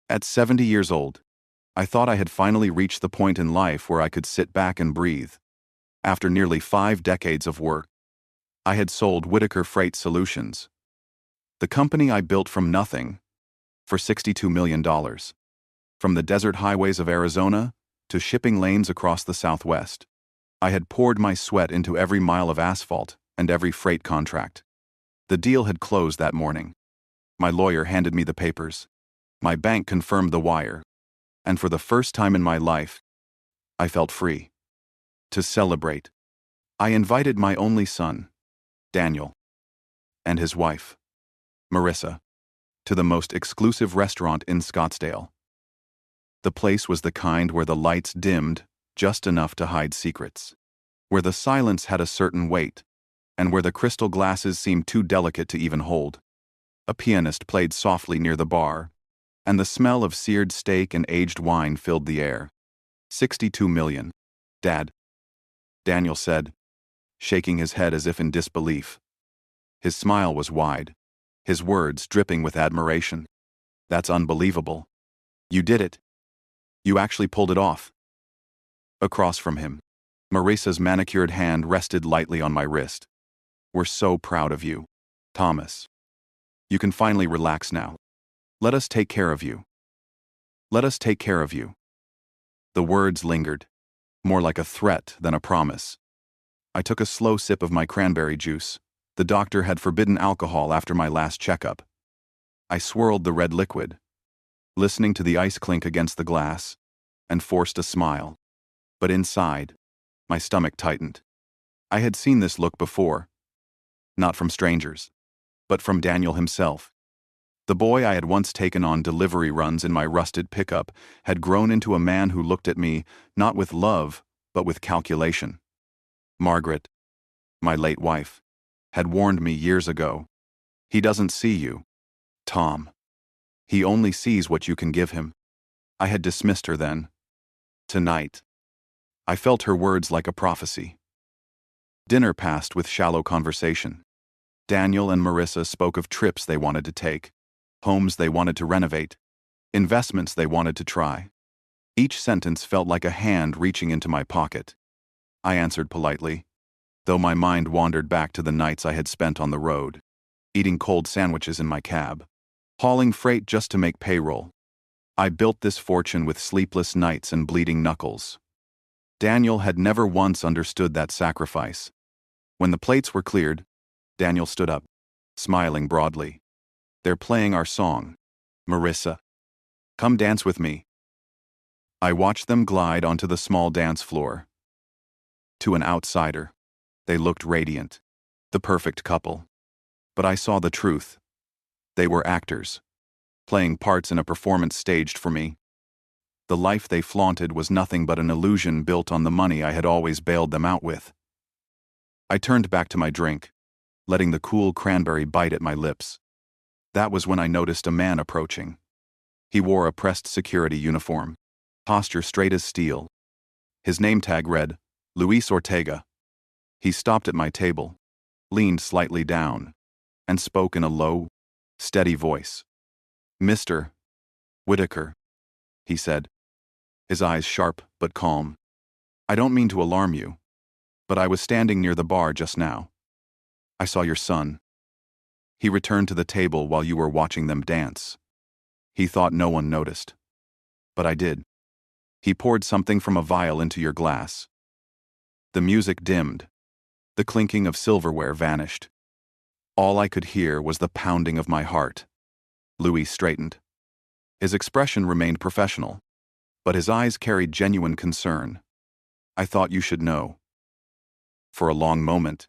At 70 years old, I thought I had finally reached the point in life where I could sit back and breathe. After nearly 5 decades of work, I had sold Whitaker Freight Solutions, the company I built from nothing, for $62 million. From the desert highways of Arizona to shipping lanes across the Southwest, I had poured my sweat into every mile of asphalt and every freight contract. The deal had closed that morning. My lawyer handed me the papers. My bank confirmed the wire. And for the first time in my life, I felt free. To celebrate, I invited my only son, Daniel, and his wife, Marissa, to the most exclusive restaurant in Scottsdale. The place was the kind where the lights dimmed just enough to hide secrets, where the silence had a certain weight, and where the crystal glasses seemed too delicate to even hold. A pianist played softly near the bar, and the smell of seared steak and aged wine filled the air. 62 million, Dad, Daniel said, shaking his head as if in disbelief. His smile was wide, his words dripping with admiration. That's unbelievable. You did it. You actually pulled it off. Across from him, Marissa's manicured hand rested lightly on my wrist. We're so proud of you, Thomas. You can finally relax now. Let us take care of you. Let us take care of you. The words lingered, more like a threat than a promise. I took a slow sip of my cranberry juice. The doctor had forbidden alcohol after my last checkup. I swirled the red liquid, listening to the ice clink against the glass, and forced a smile. But inside, my stomach tightened. I had seen this look before, not from strangers, but from Daniel himself. The boy I had once taken on delivery runs in my rusted pickup had grown into a man who looked at me not with love, but with calculation. Margaret, my late wife, had warned me years ago. He doesn't see you, Tom. He only sees what you can give him. I had dismissed her then. Tonight, I felt her words like a prophecy. Dinner passed with shallow conversation. Daniel and Marissa spoke of trips they wanted to take, homes they wanted to renovate, investments they wanted to try. Each sentence felt like a hand reaching into my pocket. I answered politely, though my mind wandered back to the nights I had spent on the road, eating cold sandwiches in my cab, hauling freight just to make payroll. I built this fortune with sleepless nights and bleeding knuckles. Daniel had never once understood that sacrifice. When the plates were cleared, Daniel stood up, smiling broadly. They're playing our song, Marissa. Come dance with me. I watched them glide onto the small dance floor. To an outsider, they looked radiant, the perfect couple. But I saw the truth. They were actors, playing parts in a performance staged for me. The life they flaunted was nothing but an illusion built on the money I had always bailed them out with. I turned back to my drink, letting the cool cranberry bite at my lips. That was when I noticed a man approaching. He wore a pressed security uniform, posture straight as steel. His name tag read, Luis Ortega. He stopped at my table, leaned slightly down, and spoke in a low, steady voice. Mr. Whitaker, he said, his eyes sharp but calm. I don't mean to alarm you, but I was standing near the bar just now. I saw your son. He returned to the table while you were watching them dance. He thought no one noticed. But I did. He poured something from a vial into your glass. The music dimmed. The clinking of silverware vanished. All I could hear was the pounding of my heart. Louis straightened. His expression remained professional, but his eyes carried genuine concern. I thought you should know. For a long moment,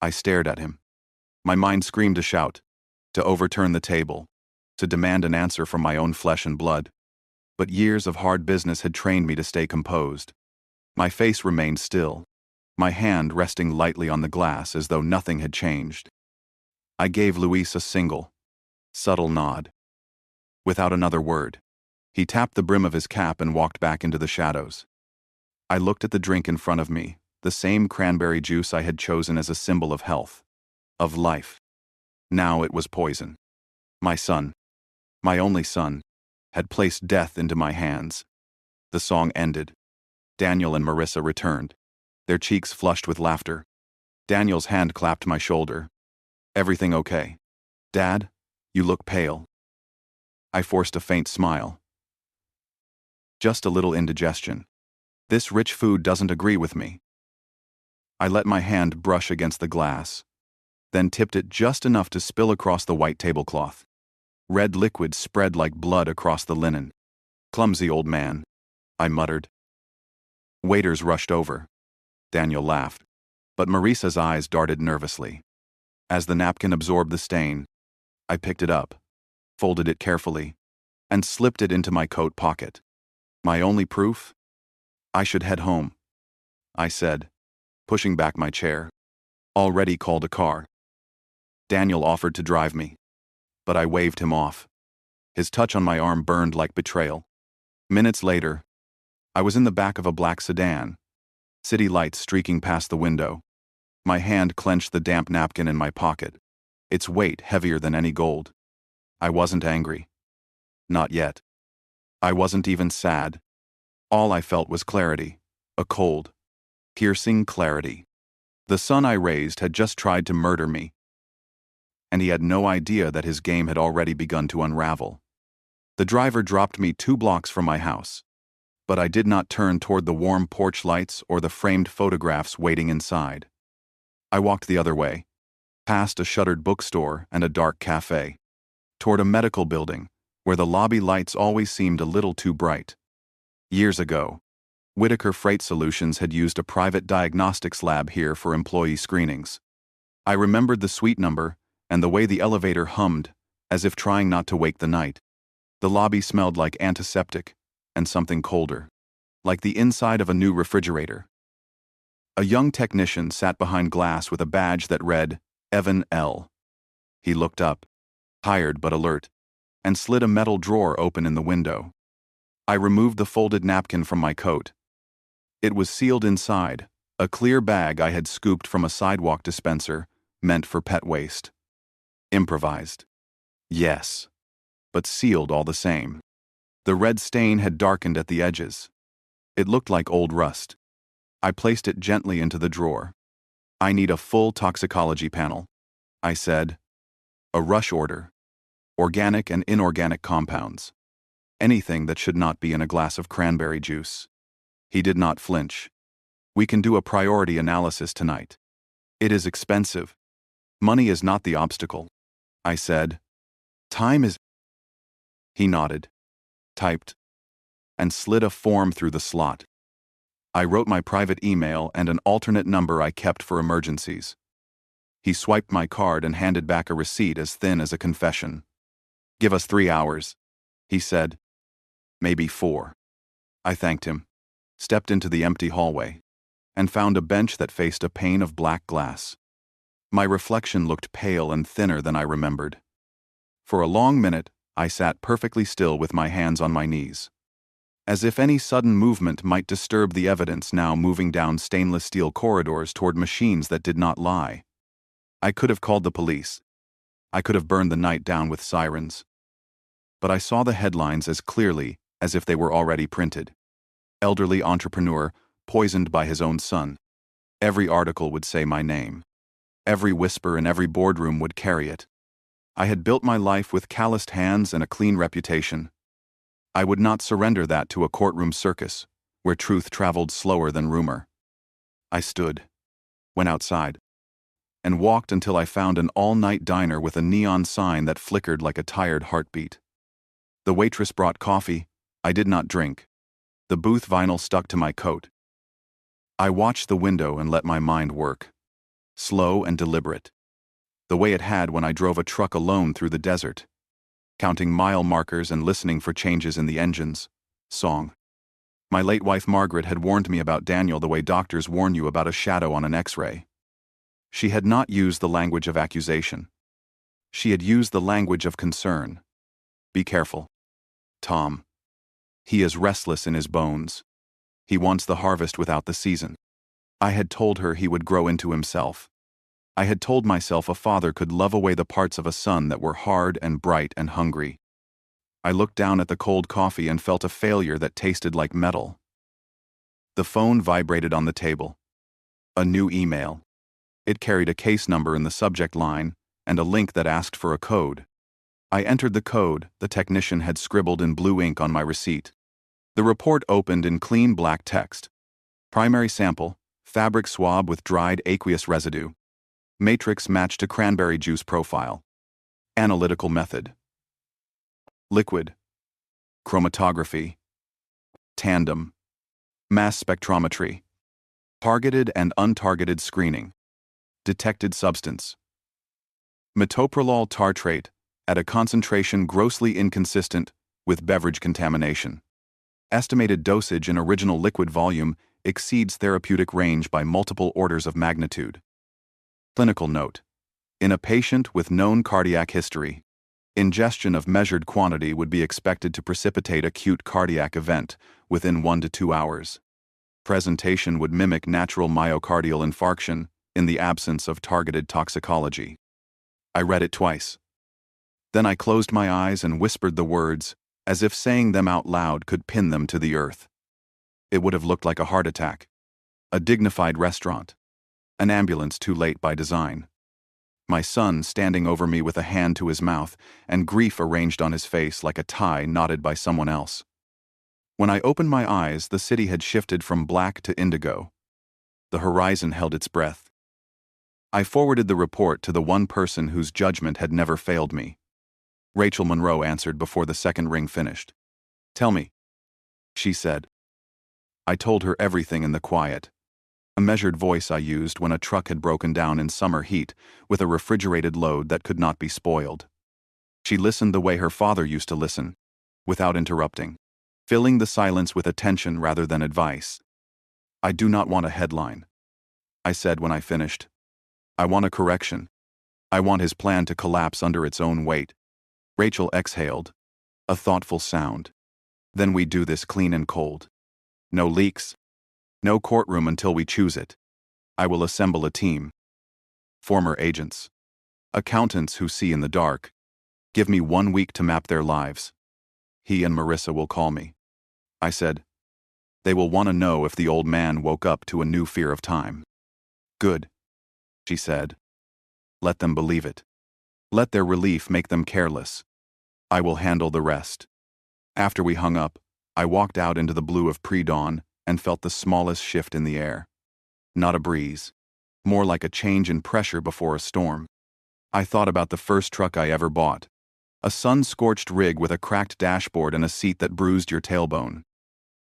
I stared at him. My mind screamed to shout, to overturn the table, to demand an answer from my own flesh and blood. But years of hard business had trained me to stay composed. My face remained still, my hand resting lightly on the glass as though nothing had changed. I gave Luis a single, subtle nod. Without another word, he tapped the brim of his cap and walked back into the shadows. I looked at the drink in front of me, the same cranberry juice I had chosen as a symbol of health, of life. Now it was poison. My son, my only son, had placed death into my hands. The song ended. Daniel and Marissa returned, their cheeks flushed with laughter. Daniel's hand clapped my shoulder. "Everything okay? Dad, you look pale." I forced a faint smile. "Just a little indigestion. This rich food doesn't agree with me." I let my hand brush against the glass, then tipped it just enough to spill across the white tablecloth. Red liquid spread like blood across the linen. "Clumsy old man," I muttered. Waiters rushed over. Daniel laughed, but Marissa's eyes darted nervously. As the napkin absorbed the stain, I picked it up, folded it carefully, and slipped it into my coat pocket. My only proof? "I should head home," I said, pushing back my chair. Already called a car. Daniel offered to drive me, but I waved him off. His touch on my arm burned like betrayal. Minutes later, I was in the back of a black sedan, city lights streaking past the window. My hand clenched the damp napkin in my pocket, its weight heavier than any gold. I wasn't angry. Not yet. I wasn't even sad. All I felt was clarity, a cold, piercing clarity. The son I raised had just tried to murder me, and he had no idea that his game had already begun to unravel. The driver dropped me 2 blocks from my house, but I did not turn toward the warm porch lights or the framed photographs waiting inside. I walked the other way, past a shuttered bookstore and a dark cafe, toward a medical building where the lobby lights always seemed a little too bright. Years ago, Whitaker Freight Solutions had used a private diagnostics lab here for employee screenings. I remembered the suite number and the way the elevator hummed, as if trying not to wake the night. The lobby smelled like antiseptic and something colder, like the inside of a new refrigerator. A young technician sat behind glass with a badge that read, Evan L. He looked up, tired but alert, and slid a metal drawer open in the window. I removed the folded napkin from my coat. It was sealed inside, a clear bag I had scooped from a sidewalk dispenser, meant for pet waste. Improvised. Yes, but sealed all the same. The red stain had darkened at the edges. It looked like old rust. I placed it gently into the drawer. "I need a full toxicology panel," I said. "A rush order. Organic and inorganic compounds. Anything that should not be in a glass of cranberry juice." He did not flinch. "We can do a priority analysis tonight. It is expensive. Money is not the obstacle," I said. "Time is—" He nodded, typed, and slid a form through the slot. I wrote my private email and an alternate number I kept for emergencies. He swiped my card and handed back a receipt as thin as a confession. "Give us 3 hours," he said. "Maybe 4. I thanked him, stepped into the empty hallway, and found a bench that faced a pane of black glass. My reflection looked pale and thinner than I remembered. For a long minute, I sat perfectly still with my hands on my knees, as if any sudden movement might disturb the evidence now moving down stainless steel corridors toward machines that did not lie. I could have called the police. I could have burned the night down with sirens. But I saw the headlines as clearly as if they were already printed. Elderly entrepreneur poisoned by his own son. Every article would say my name. Every whisper in every boardroom would carry it. I had built my life with calloused hands and a clean reputation. I would not surrender that to a courtroom circus, where truth traveled slower than rumor. I stood, went outside, and walked until I found an all-night diner with a neon sign that flickered like a tired heartbeat. The waitress brought coffee. I did not drink. The booth vinyl stuck to my coat. I watched the window and let my mind work. Slow and deliberate. The way it had when I drove a truck alone through the desert, counting mile markers and listening for changes in the engines. Song. My late wife Margaret had warned me about Daniel the way doctors warn you about a shadow on an X-ray. She had not used the language of accusation. She had used the language of concern. "Be careful, Tom. He is restless in his bones. He wants the harvest without the season." I had told her he would grow into himself. I had told myself a father could love away the parts of a son that were hard and bright and hungry. I looked down at the cold coffee and felt a failure that tasted like metal. The phone vibrated on the table. A new email. It carried a case number in the subject line and a link that asked for a code. I entered the code the technician had scribbled in blue ink on my receipt. The report opened in clean black text. Primary sample, fabric swab with dried aqueous residue. Matrix matched to cranberry juice profile. Analytical method. Liquid. Chromatography. Tandem. Mass spectrometry. Targeted and untargeted screening. Detected substance. Metoprolol tartrate at a concentration grossly inconsistent with beverage contamination. Estimated dosage in original liquid volume exceeds therapeutic range by multiple orders of magnitude. Clinical note. In a patient with known cardiac history, ingestion of measured quantity would be expected to precipitate acute cardiac event within 1 to 2 hours. Presentation would mimic natural myocardial infarction in the absence of targeted toxicology. I read it twice. Then I closed my eyes and whispered the words, as if saying them out loud could pin them to the earth. It would have looked like a heart attack, a dignified restaurant, an ambulance too late by design. My son standing over me with a hand to his mouth and grief arranged on his face like a tie knotted by someone else. When I opened my eyes, the city had shifted from black to indigo. The horizon held its breath. I forwarded the report to the one person whose judgment had never failed me. Rachel Monroe answered before the second ring finished. "Tell me," she said. I told her everything in the quiet. A measured voice I used when a truck had broken down in summer heat with a refrigerated load that could not be spoiled. She listened the way her father used to listen, without interrupting, filling the silence with attention rather than advice. "I do not want a headline," I said when I finished. "I want a correction. I want his plan to collapse under its own weight." Rachel exhaled, a thoughtful sound. "Then we do this clean and cold. No leaks. No courtroom until we choose it. I will assemble a team. Former agents. Accountants who see in the dark. Give me 1 week to map their lives. He and Marissa will call me." I said. "They will want to know if the old man woke up to a new fear of time." "Good," she said. "Let them believe it. Let their relief make them careless. I will handle the rest." After we hung up, I walked out into the blue of pre-dawn and felt the smallest shift in the air. Not a breeze. More like a change in pressure before a storm. I thought about the first truck I ever bought. A sun-scorched rig with a cracked dashboard and a seat that bruised your tailbone.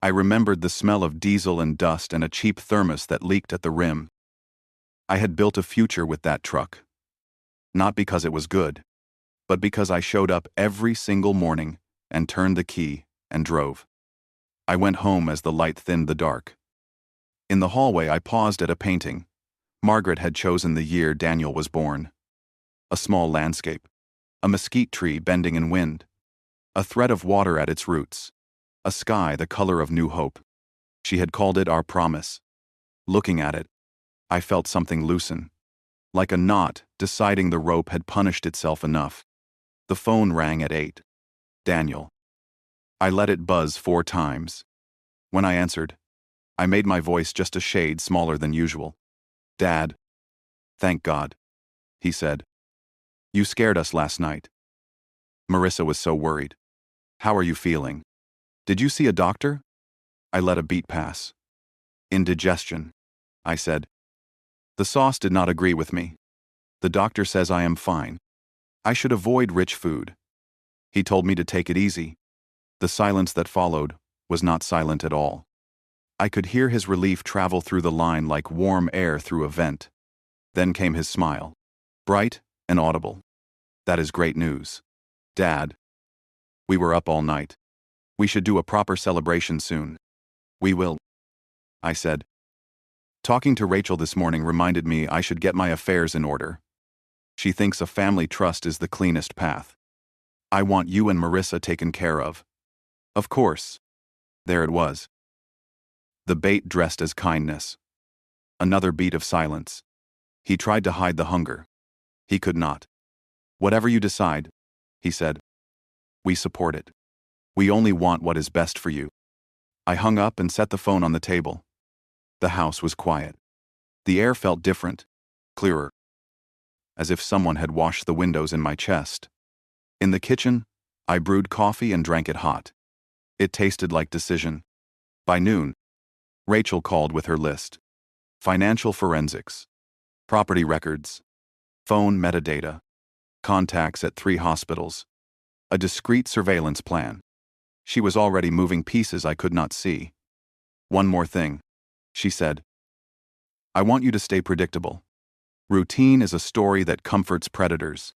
I remembered the smell of diesel and dust and a cheap thermos that leaked at the rim. I had built a future with that truck. Not because it was good, but because I showed up every single morning and turned the key and drove. I went home as the light thinned the dark. In the hallway, I paused at a painting. Margaret had chosen the year Daniel was born. A small landscape. A mesquite tree bending in wind. A thread of water at its roots. A sky the color of new hope. She had called it our promise. Looking at it, I felt something loosen. Like a knot deciding the rope had punished itself enough. The phone rang at 8. Daniel. I let it buzz 4 times. When I answered, I made my voice just a shade smaller than usual. "Dad." "Thank God," he said. "You scared us last night." Marissa was so worried. "How are you feeling? Did you see a doctor?" I let a beat pass. "Indigestion," I said. "The sauce did not agree with me. The doctor says I am fine. I should avoid rich food. He told me to take it easy." The silence that followed was not silent at all. I could hear his relief travel through the line like warm air through a vent. Then came his smile. Bright and audible. "That is great news. Dad. We were up all night. We should do a proper celebration soon." "We will," I said. Talking to Rachel this morning reminded me I should get my affairs in order. She thinks a family trust is the cleanest path. "I want you and Marissa taken care of." "Of course." There it was. The bait dressed as kindness. Another beat of silence. He tried to hide the hunger. He could not. "Whatever you decide," he said. "We support it." We only want what is best for you. I hung up and set the phone on the table. The house was quiet. The air felt different, clearer, as if someone had washed the windows in my chest. In the kitchen, I brewed coffee and drank it hot. It tasted like decision. By noon, Rachel called with her list: financial forensics, property records, phone metadata, contacts at 3 hospitals, a discreet surveillance plan. She was already moving pieces I could not see. One more thing, she said. I want you to stay predictable. Routine is a story that comforts predators.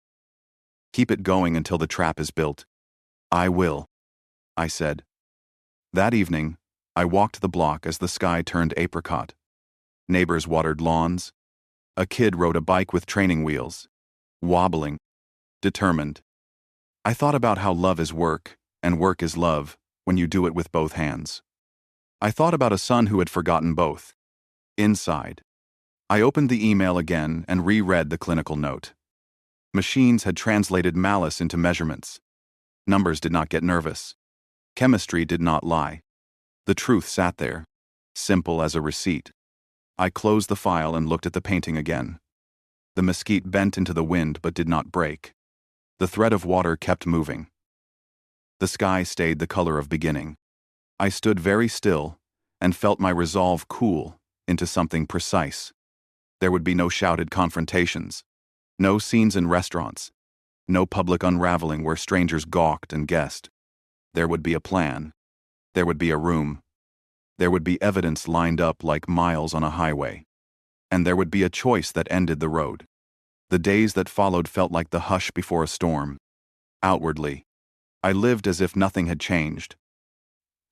Keep it going until the trap is built. I will, I said. That evening, I walked the block as the sky turned apricot. Neighbors watered lawns. A kid rode a bike with training wheels, wobbling, determined. I thought about how love is work, and work is love, when you do it with both hands. I thought about a son who had forgotten both. Inside, I opened the email again and reread the clinical note. Machines had translated malice into measurements. Numbers did not get nervous. Chemistry did not lie. The truth sat there, simple as a receipt. I closed the file and looked at the painting again. The mesquite bent into the wind but did not break. The thread of water kept moving. The sky stayed the color of beginning. I stood very still and felt my resolve cool into something precise. There would be no shouted confrontations, no scenes in restaurants, no public unraveling where strangers gawked and guessed. There would be a plan. There would be a room. There would be evidence lined up like miles on a highway. And there would be a choice that ended the road. The days that followed felt like the hush before a storm. Outwardly, I lived as if nothing had changed.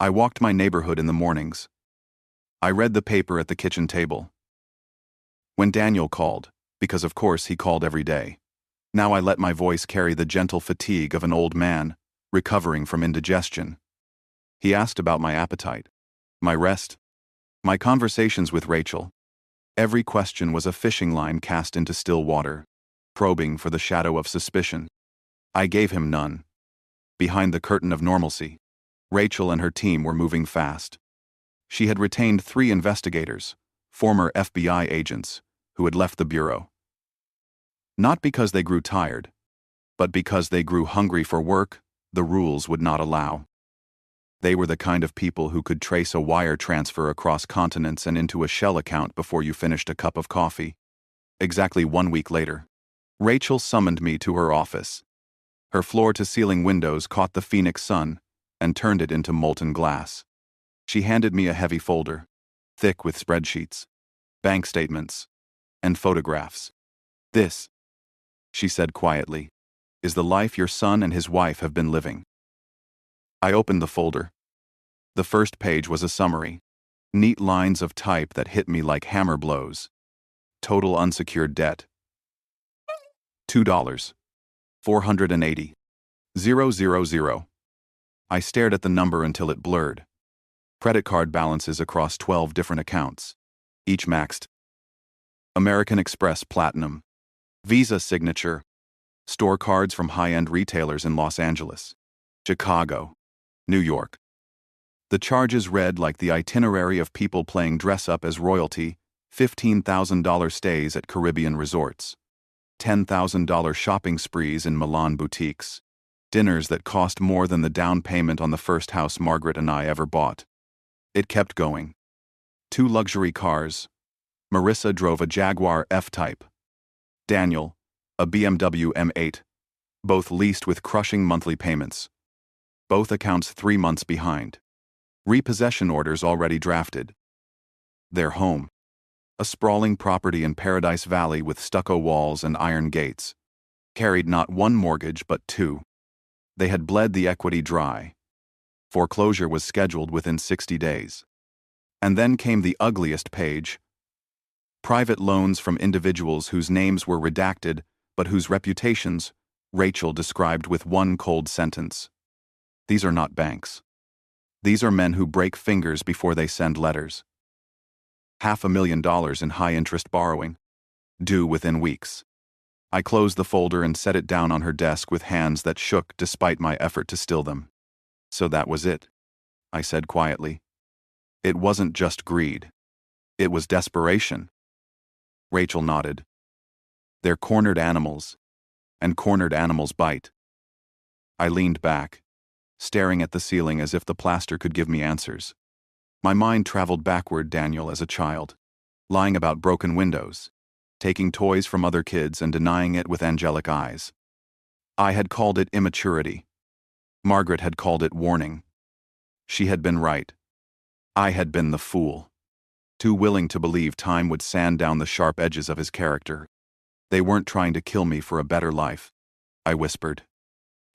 I walked my neighborhood in the mornings. I read the paper at the kitchen table. When Daniel called, because of course he called every day, now I let my voice carry the gentle fatigue of an old man recovering from indigestion. He asked about my appetite, my rest, my conversations with Rachel. Every question was a fishing line cast into still water, probing for the shadow of suspicion. I gave him none. Behind the curtain of normalcy, Rachel and her team were moving fast. She had retained 3 investigators, former FBI agents, who had left the bureau. Not because they grew tired, but because they grew hungry for work the rules would not allow. They were the kind of people who could trace a wire transfer across continents and into a Shell account before you finished a cup of coffee. Exactly 1 week later, Rachel summoned me to her office. Her floor-to-ceiling windows caught the Phoenix sun and turned it into molten glass. She handed me a heavy folder, thick with spreadsheets, bank statements, and photographs. This, she said quietly, is the life your son and his wife have been living. I opened the folder. The first page was a summary, neat lines of type that hit me like hammer blows. Total unsecured debt: $2. 480. 000. I stared at the number until it blurred. Credit card balances across 12 different accounts, each maxed. American Express Platinum, Visa Signature, store cards from high-end retailers in Los Angeles, Chicago, New York. The charges read like the itinerary of people playing dress-up as royalty: $15,000 stays at Caribbean resorts, $10,000 shopping sprees in Milan boutiques, dinners that cost more than the down payment on the first house Margaret and I ever bought. It kept going. 2 luxury cars. Marissa drove a Jaguar F-Type. Daniel, a BMW M8, both leased with crushing monthly payments. Both accounts 3 months behind. Repossession orders already drafted. Their home, a sprawling property in Paradise Valley with stucco walls and iron gates, carried not 1 mortgage but 2. They had bled the equity dry. Foreclosure was scheduled within 60 days. And then came the ugliest page: private loans from individuals whose names were redacted but whose reputations Rachel described with 1 cold sentence. These are not banks. These are men who break fingers before they send letters. $500,000 in high-interest borrowing, due within weeks. I closed the folder and set it down on her desk with hands that shook despite my effort to still them. So that was it, I said quietly. It wasn't just greed. It was desperation. Rachel nodded. They're cornered animals, and cornered animals bite. I leaned back, staring at the ceiling as if the plaster could give me answers. My mind traveled backward, Daniel, as a child, lying about broken windows, taking toys from other kids and denying it with angelic eyes. I had called it immaturity. Margaret had called it warning. She had been right. I had been the fool, too willing to believe time would sand down the sharp edges of his character. They weren't trying to kill me for a better life, I whispered.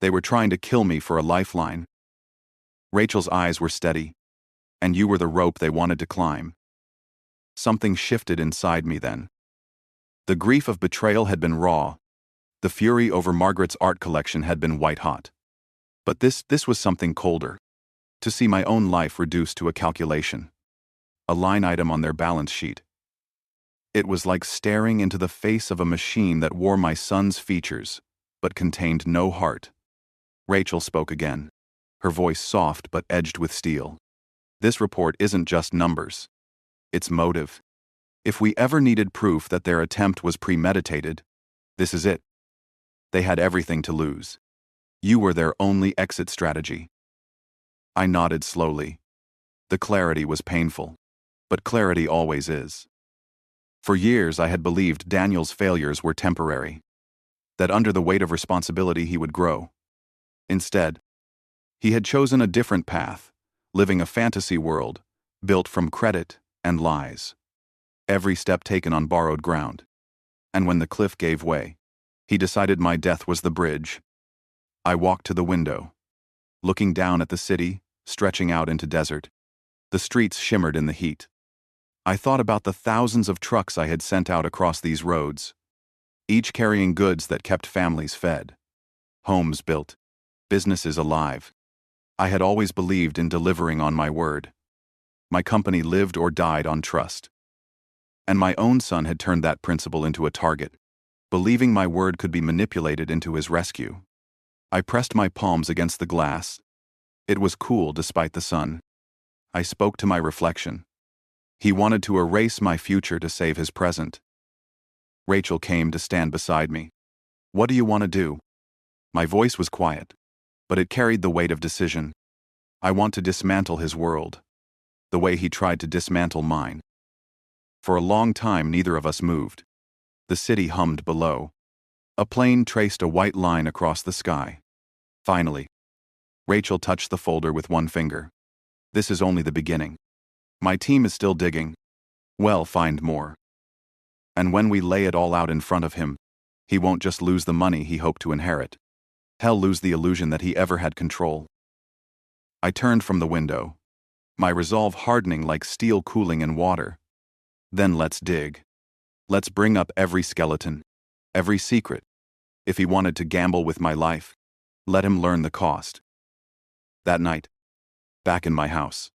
They were trying to kill me for a lifeline. Rachel's eyes were steady, and you were the rope they wanted to climb. Something shifted inside me then. The grief of betrayal had been raw. The fury over Margaret's art collection had been white-hot. But this was something colder. To see my own life reduced to a calculation. A line item on their balance sheet. It was like staring into the face of a machine that wore my son's features, but contained no heart. Rachel spoke again, her voice soft but edged with steel. This report isn't just numbers. It's motive. If we ever needed proof that their attempt was premeditated, this is it. They had everything to lose. You were their only exit strategy. I nodded slowly. The clarity was painful, but clarity always is. For years I had believed Daniel's failures were temporary, that under the weight of responsibility he would grow. Instead, he had chosen a different path, living a fantasy world, built from credit and lies. Every step taken on borrowed ground. And when the cliff gave way, he decided my death was the bridge. I walked to the window, looking down at the city, stretching out into desert. The streets shimmered in the heat. I thought about the thousands of trucks I had sent out across these roads, each carrying goods that kept families fed, homes built, businesses alive. I had always believed in delivering on my word. My company lived or died on trust. And my own son had turned that principle into a target, believing my word could be manipulated into his rescue. I pressed my palms against the glass. It was cool despite the sun. I spoke to my reflection. He wanted to erase my future to save his present. Rachel came to stand beside me. What do you want to do? My voice was quiet, but it carried the weight of decision. I want to dismantle his world, the way he tried to dismantle mine. For a long time, neither of us moved. The city hummed below. A plane traced a white line across the sky. Finally, Rachel touched the folder with one finger. This is only the beginning. My team is still digging. We'll find more. And when we lay it all out in front of him, he won't just lose the money he hoped to inherit. He'll lose the illusion that he ever had control. I turned from the window, my resolve hardening like steel cooling in water. Then let's dig. Let's bring up every skeleton, every secret. If he wanted to gamble with my life, let him learn the cost. That night, back in my house,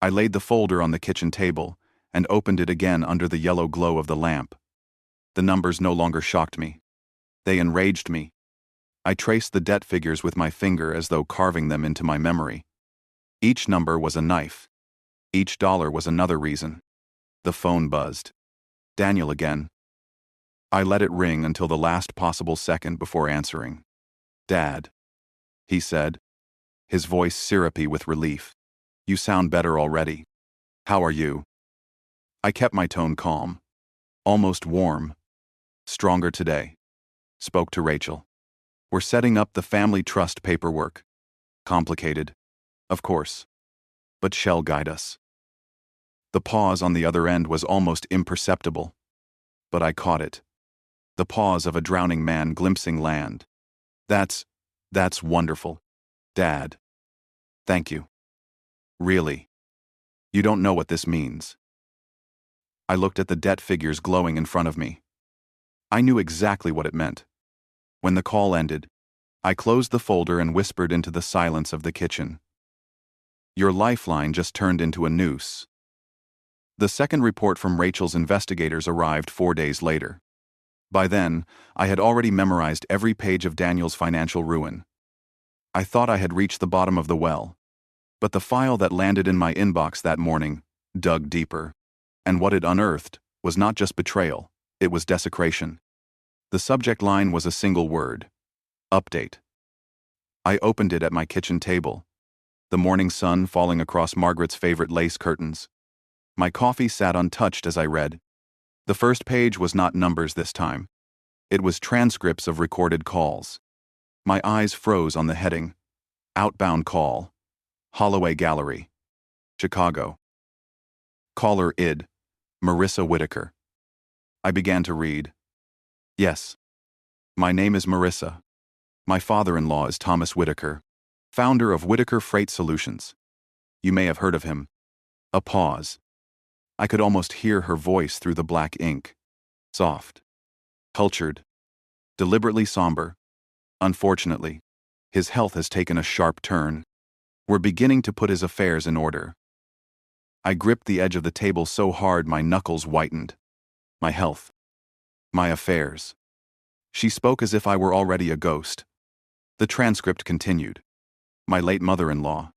I laid the folder on the kitchen table and opened it again under the yellow glow of the lamp. The numbers no longer shocked me. They enraged me. I traced the debt figures with my finger as though carving them into my memory. Each number was a knife. Each dollar was another reason. The phone buzzed. Daniel again. I let it ring until the last possible second before answering. Dad, he said, his voice syrupy with relief. You sound better already. How are you? I kept my tone calm, almost warm. Stronger today. Spoke to Rachel. We're setting up the family trust paperwork. Complicated, of course, but shall guide us. The pause on the other end was almost imperceptible, but I caught it. The pause of a drowning man glimpsing land. That's wonderful, Dad. Thank you. Really. You don't know what this means. I looked at the debt figures glowing in front of me. I knew exactly what it meant. When the call ended, I closed the folder and whispered into the silence of the kitchen. Your lifeline just turned into a noose. The second report from Rachel's investigators arrived 4 days later. By then, I had already memorized every page of Daniel's financial ruin. I thought I had reached the bottom of the well. But the file that landed in my inbox that morning dug deeper. And what it unearthed was not just betrayal, it was desecration. The subject line was a single word: update. I opened it at my kitchen table, the morning sun falling across Margaret's favorite lace curtains. My coffee sat untouched as I read. The first page was not numbers this time. It was transcripts of recorded calls. My eyes froze on the heading: Outbound Call, Holloway Gallery, Chicago. Caller ID, Marissa Whitaker. I began to read. Yes. My name is Marissa. My father-in-law is Thomas Whitaker, founder of Whitaker Freight Solutions. You may have heard of him. A pause. I could almost hear her voice through the black ink. Soft. Cultured. Deliberately somber. Unfortunately, his health has taken a sharp turn. We're beginning to put his affairs in order. I gripped the edge of the table so hard my knuckles whitened. My health. My affairs. She spoke as if I were already a ghost. The transcript continued. My late mother-in-law,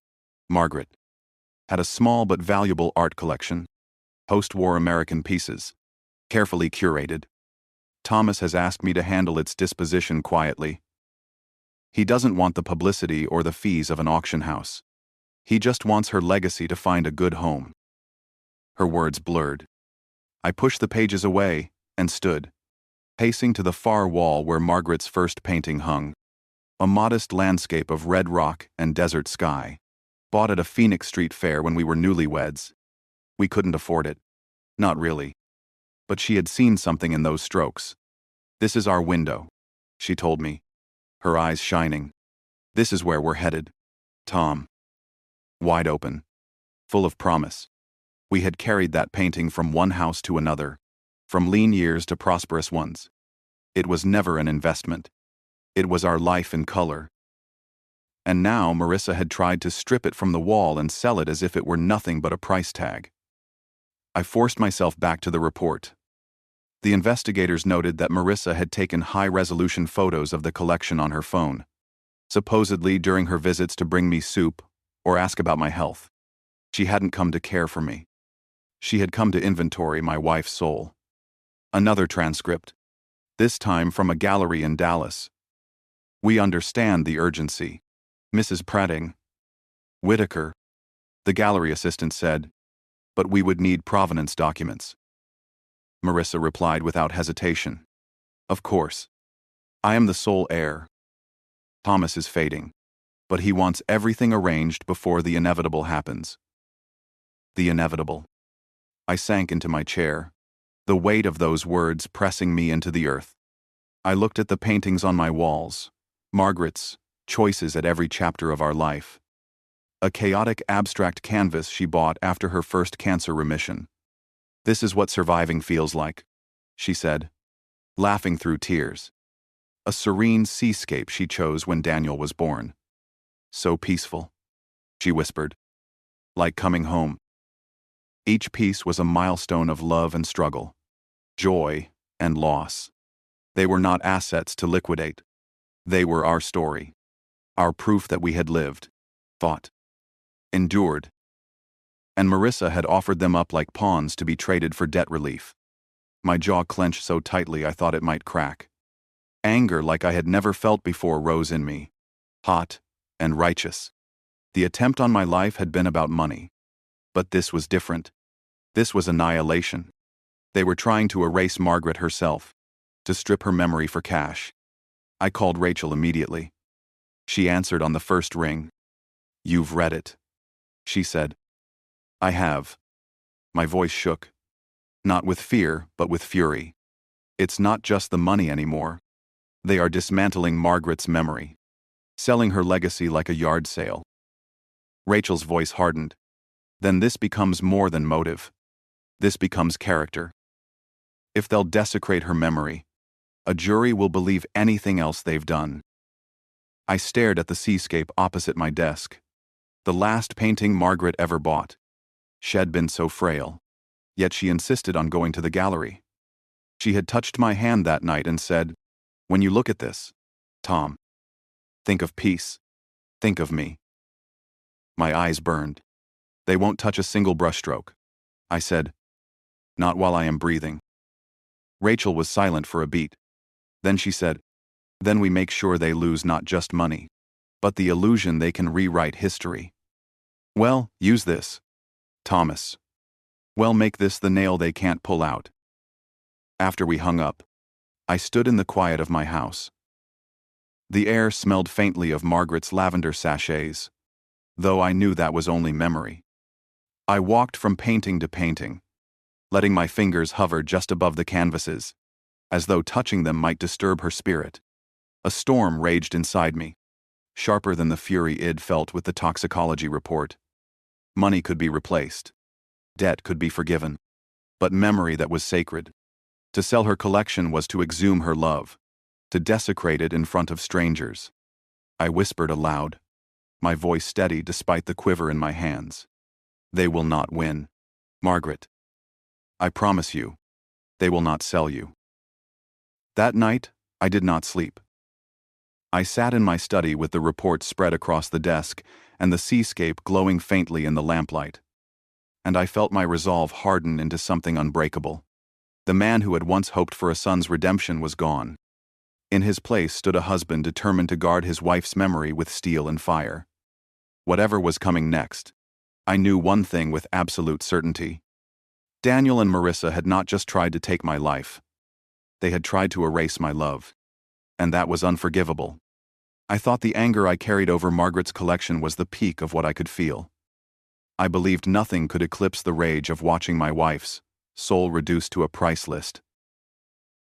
Margaret, had a small but valuable art collection, post-war American pieces, carefully curated. Thomas has asked me to handle its disposition quietly. He doesn't want the publicity or the fees of an auction house. He just wants her legacy to find a good home. Her words blurred. I pushed the pages away and stood, pacing to the far wall where Margaret's first painting hung. A modest landscape of red rock and desert sky, bought at a Phoenix Street fair when we were newlyweds. We couldn't afford it. Not really. But she had seen something in those strokes. This is our window, she told me, her eyes shining. This is where we're headed. Tom. Wide open. Full of promise. We had carried that painting from one house to another, from lean years to prosperous ones. It was never an investment. It was our life in color. And now Marissa had tried to strip it from the wall and sell it as if it were nothing but a price tag. I forced myself back to the report. The investigators noted that Marissa had taken high-resolution photos of the collection on her phone, supposedly during her visits to bring me soup or ask about my health. She hadn't come to care for me. She had come to inventory my wife's soul. Another transcript, this time from a gallery in Dallas. We understand the urgency, Mrs. Pratting. Whitaker, the gallery assistant said, but we would need provenance documents. Marissa replied without hesitation. Of course. I am the sole heir. Thomas is fading, but he wants everything arranged before the inevitable happens. The inevitable. I sank into my chair, the weight of those words pressing me into the earth. I looked at the paintings on my walls, Margaret's choices at every chapter of our life. A chaotic abstract canvas she bought after her first cancer remission. This is what surviving feels like, she said, laughing through tears. A serene seascape she chose when Daniel was born. So peaceful, she whispered. Like coming home. Each piece was a milestone of love and struggle, joy and loss. They were not assets to liquidate. They were our story, our proof that we had lived, fought, endured. And Marissa had offered them up like pawns to be traded for debt relief. My jaw clenched so tightly I thought it might crack. Anger like I had never felt before rose in me, hot and righteous. The attempt on my life had been about money. But this was different. This was annihilation. They were trying to erase Margaret herself, to strip her memory for cash. I called Rachel immediately. She answered on the first ring. You've read it, she said. I have. My voice shook. Not with fear, but with fury. It's not just the money anymore. They are dismantling Margaret's memory, selling her legacy like a yard sale. Rachel's voice hardened. Then this becomes more than motive. This becomes character. If they'll desecrate her memory, a jury will believe anything else they've done. I stared at the seascape opposite my desk. The last painting Margaret ever bought. She had been so frail, yet she insisted on going to the gallery. She had touched my hand that night and said, when you look at this, Tom, think of peace. Think of me. My eyes burned. They won't touch a single brushstroke. I said, not while I am breathing. Rachel was silent for a beat. Then she said, then we make sure they lose not just money, but the illusion they can rewrite history. Well, use this. Thomas. Well, make this the nail they can't pull out. After we hung up, I stood in the quiet of my house. The air smelled faintly of Margaret's lavender sachets, though I knew that was only memory. I walked from painting to painting, letting my fingers hover just above the canvases, as though touching them might disturb her spirit. A storm raged inside me, sharper than the fury Id felt with the toxicology report. Money could be replaced. Debt could be forgiven. But memory that was sacred. To sell her collection was to exhume her love, to desecrate it in front of strangers. I whispered aloud, my voice steady despite the quiver in my hands. They will not win. Margaret. I promise you, they will not sell you. That night, I did not sleep. I sat in my study with the report spread across the desk and the seascape glowing faintly in the lamplight. And I felt my resolve harden into something unbreakable. The man who had once hoped for a son's redemption was gone. In his place stood a husband determined to guard his wife's memory with steel and fire. Whatever was coming next, I knew one thing with absolute certainty. Daniel and Marissa had not just tried to take my life. They had tried to erase my love. And that was unforgivable. I thought the anger I carried over Margaret's collection was the peak of what I could feel. I believed nothing could eclipse the rage of watching my wife's soul reduced to a price list.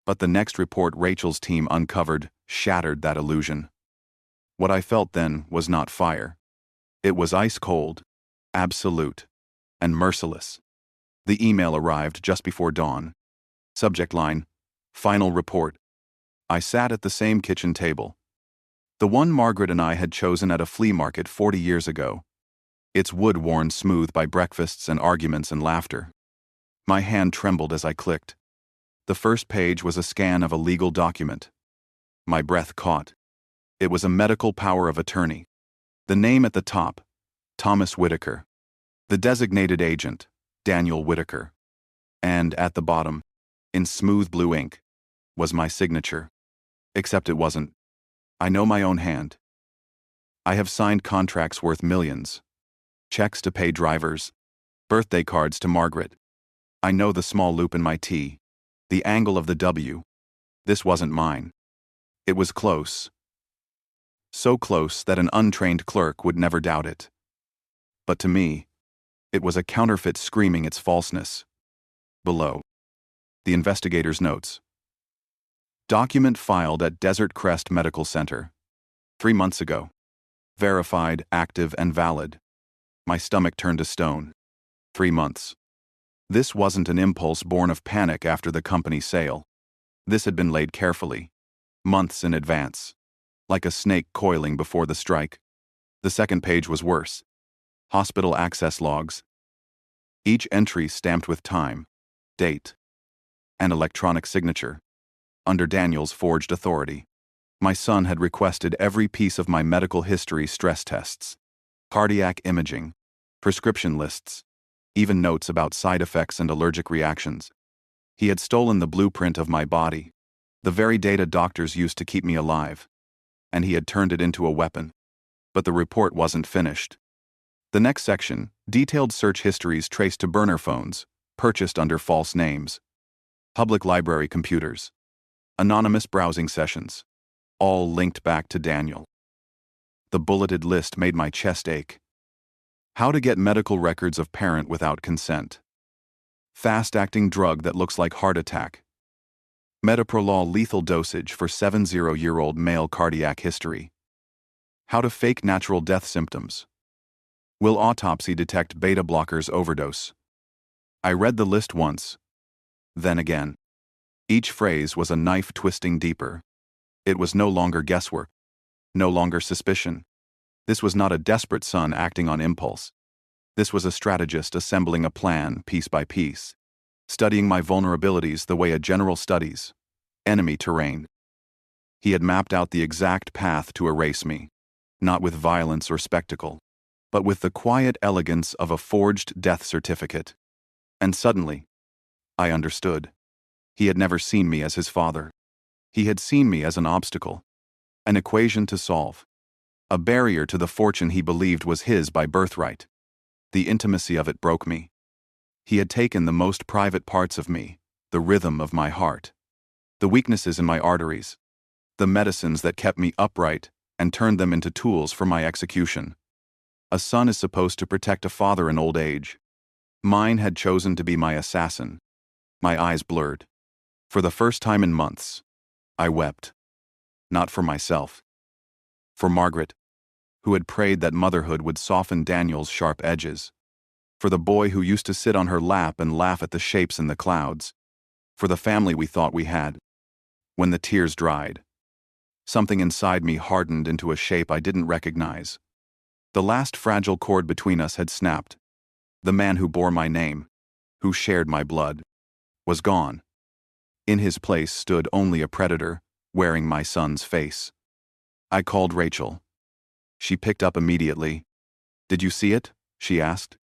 But the next report Rachel's team uncovered shattered that illusion. What I felt then was not fire. It was ice cold, absolute, and merciless. The email arrived just before dawn. Subject line, final report. I sat at the same kitchen table. The one Margaret and I had chosen at a flea market 40 years ago. Its wood worn smooth by breakfasts and arguments and laughter. My hand trembled as I clicked. The first page was a scan of a legal document. My breath caught. It was a medical power of attorney. The name at the top, Thomas Whitaker. The designated agent, Daniel Whitaker. And at the bottom, in smooth blue ink, was my signature. Except it wasn't. I know my own hand. I have signed contracts worth millions. Checks to pay drivers. Birthday cards to Margaret. I know the small loop in my T. The angle of the W. This wasn't mine. It was close. So close that an untrained clerk would never doubt it. But to me, it was a counterfeit screaming its falseness. Below. The investigator's notes. Document filed at Desert Crest Medical Center. 3 months ago. Verified, active, and valid. My stomach turned to stone. 3 months. This wasn't an impulse born of panic after the company sale. This had been laid carefully. Months in advance. Like a snake coiling before the strike. The second page was worse. Hospital access logs. Each entry stamped with time, date, and electronic signature. Under Daniel's forged authority. My son had requested every piece of my medical history stress tests. Cardiac imaging. Prescription lists. Even notes about side effects and allergic reactions. He had stolen the blueprint of my body. The very data doctors used to keep me alive. And he had turned it into a weapon. But the report wasn't finished. The next section, detailed search histories traced to burner phones, purchased under false names. Public library computers. Anonymous browsing sessions. All linked back to Daniel. The bulleted list made my chest ache. How to get medical records of parent without consent. Fast-acting drug that looks like heart attack. Metoprolol lethal dosage for 70-year-old male cardiac history. How to fake natural death symptoms. Will autopsy detect beta blockers overdose? I read the list once. Then again. Each phrase was a knife twisting deeper. It was no longer guesswork. No longer suspicion. This was not a desperate son acting on impulse. This was a strategist assembling a plan piece by piece. Studying my vulnerabilities the way a general studies enemy terrain. He had mapped out the exact path to erase me. not with violence or spectacle, but with the quiet elegance of a forged death certificate. And suddenly, I understood. He had never seen me as his father. He had seen me as an obstacle, an equation to solve, a barrier to the fortune he believed was his by birthright. The intimacy of it broke me. He had taken the most private parts of me, the rhythm of my heart, the weaknesses in my arteries, the medicines that kept me upright, and turned them into tools for my execution. A son is supposed to protect a father in old age. Mine had chosen to be my assassin. My eyes blurred. For the first time in months, I wept. Not for myself. For Margaret, who had prayed that motherhood would soften Daniel's sharp edges. For the boy who used to sit on her lap and laugh at the shapes in the clouds. For the family we thought we had. When the tears dried, something inside me hardened into a shape I didn't recognize. The last fragile cord between us had snapped. The man who bore my name, who shared my blood, was gone. In his place stood only a predator, wearing my son's face. I called Rachel. She picked up immediately. "Did you see it?" she asked,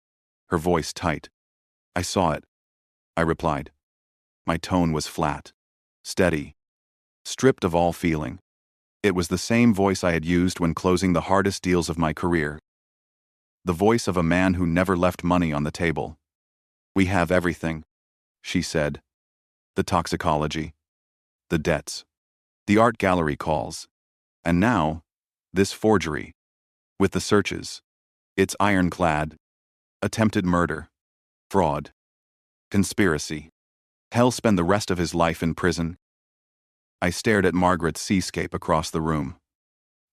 her voice tight. "I saw it," I replied. My tone was flat, steady, stripped of all feeling. It was the same voice I had used when closing the hardest deals of my career. The voice of a man who never left money on the table. "We have everything," she said. "The toxicology, the debts, the art gallery calls, and now, this forgery. With the searches, it's ironclad. Attempted murder, fraud, conspiracy. He'll spend the rest of his life in prison." I stared at Margaret's seascape across the room,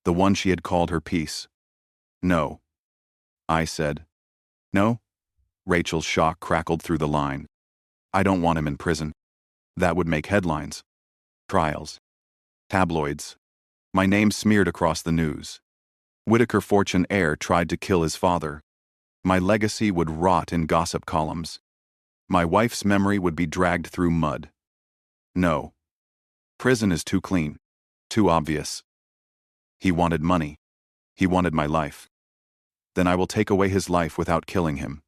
the one she had called her peace. "No," I said. "No?" Rachel's shock crackled through the line. "I don't want him in prison. That would make headlines. Trials. Tabloids. My name smeared across the news. Whitaker fortune heir tried to kill his father. My legacy would rot in gossip columns. My wife's memory would be dragged through mud. No. Prison is too clean. Too obvious. He wanted money. He wanted my life. Then I will take away his life without killing him.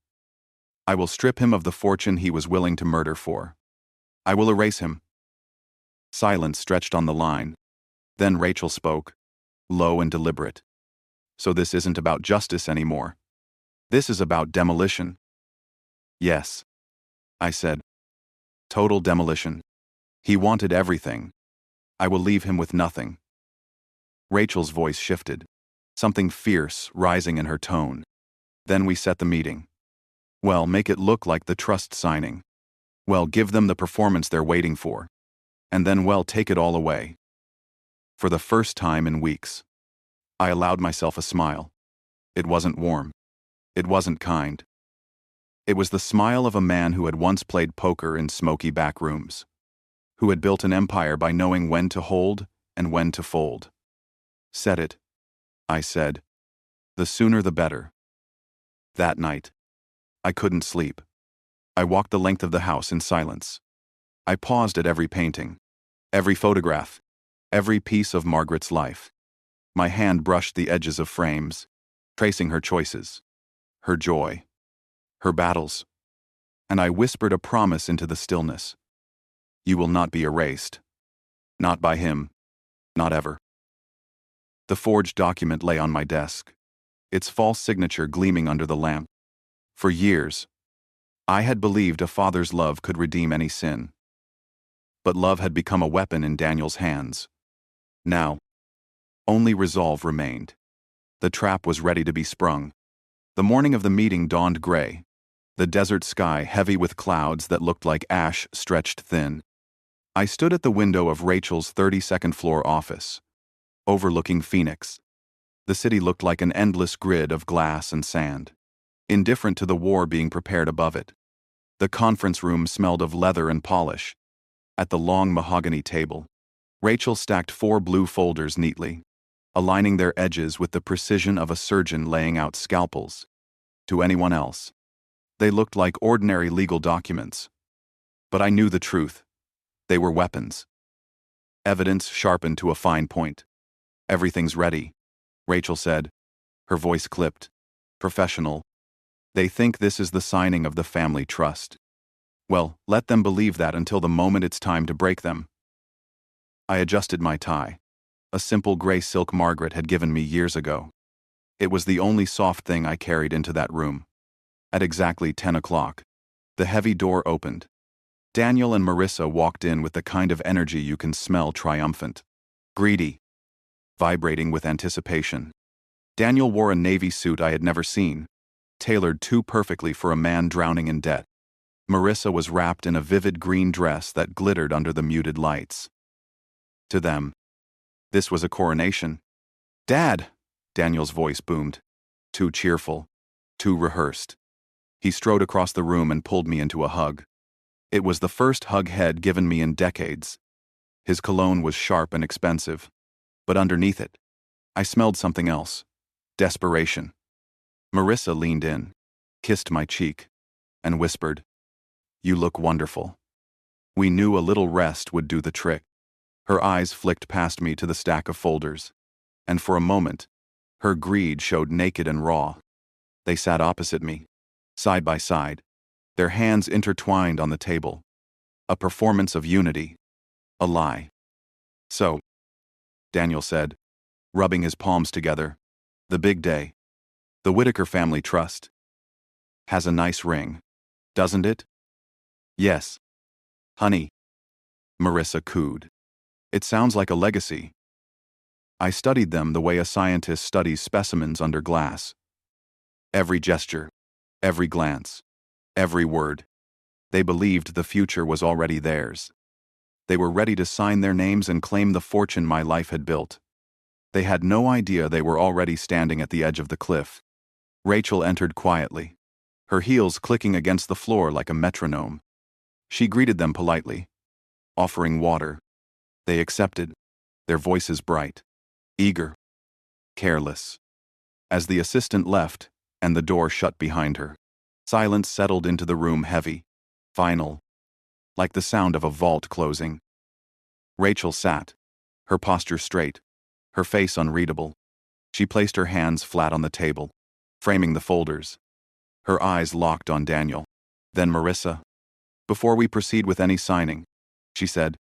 I will strip him of the fortune he was willing to murder for. I will erase him." Silence stretched on the line. Then Rachel spoke, low and deliberate. "So this isn't about justice anymore. This is about demolition." "Yes," I said. "Total demolition. He wanted everything. I will leave him with nothing." Rachel's voice shifted, something fierce rising in her tone. Then we set the meeting. "Well, make it look like the trust signing. Well, give them the performance they're waiting for. And then, well, take it all away." For the first time in weeks, I allowed myself a smile. It wasn't warm. It wasn't kind. It was the smile of a man who had once played poker in smoky back rooms, who had built an empire by knowing when to hold and when to fold. "Set it," I said. "The sooner the better." That night, I couldn't sleep. I walked the length of the house in silence. I paused at every painting, every photograph, every piece of Margaret's life. My hand brushed the edges of frames, tracing her choices, her joy, her battles. And I whispered a promise into the stillness. "You will not be erased. Not by him. Not ever." The forged document lay on my desk, its false signature gleaming under the lamp. For years, I had believed a father's love could redeem any sin. But love had become a weapon in Daniel's hands. Now, only resolve remained. The trap was ready to be sprung. The morning of the meeting dawned gray, the desert sky heavy with clouds that looked like ash stretched thin. I stood at the window of Rachel's 32nd floor office, overlooking Phoenix. The city looked like an endless grid of glass and sand, indifferent to the war being prepared above it. The conference room smelled of leather and polish. At the long mahogany table, Rachel stacked 4 blue folders neatly, aligning their edges with the precision of a surgeon laying out scalpels. To anyone else, they looked like ordinary legal documents. But I knew the truth. They were weapons. Evidence sharpened to a fine point. "Everything's ready," Rachel said, her voice clipped. Professional. They think this is the signing of the family trust. Well, let them believe that until the moment it's time to break them. I adjusted my tie. A simple gray silk Margaret had given me years ago. It was the only soft thing I carried into that room. At exactly 10 o'clock, the heavy door opened. Daniel and Marissa walked in with the kind of energy you can smell triumphant. Greedy. Vibrating with anticipation. Daniel wore a navy suit I had never seen, tailored too perfectly for a man drowning in debt. Marissa was wrapped in a vivid green dress that glittered under the muted lights. To them, this was a coronation. "Dad!" Daniel's voice boomed. Too cheerful. Too rehearsed. He strode across the room and pulled me into a hug. It was the first hug head given me in decades. His cologne was sharp and expensive, but underneath it, I smelled something else. Desperation. Marissa leaned in, kissed my cheek, and whispered, "You look wonderful." We knew a little rest would do the trick. Her eyes flicked past me to the stack of folders, and for a moment, her greed showed naked and raw. They sat opposite me, side by side, their hands intertwined on the table. A performance of unity. A lie. "So," Daniel said, rubbing his palms together, "the big day. The Whitaker family trust. Has a nice ring, doesn't it?" "Yes. Honey," Marissa cooed. "It sounds like a legacy." I studied them the way a scientist studies specimens under glass. Every gesture, every glance, every word. They believed the future was already theirs. They were ready to sign their names and claim the fortune my life had built. They had no idea they were already standing at the edge of the cliff. Rachel entered quietly, her heels clicking against the floor like a metronome. She greeted them politely, offering water. They accepted, their voices bright, eager, careless. As the assistant left and the door shut behind her, silence settled into the room, heavy, final, like the sound of a vault closing. Rachel sat, her posture straight, her face unreadable. She placed her hands flat on the table, framing the folders. Her eyes locked on Daniel, then Marissa. "Before we proceed with any signing," she said,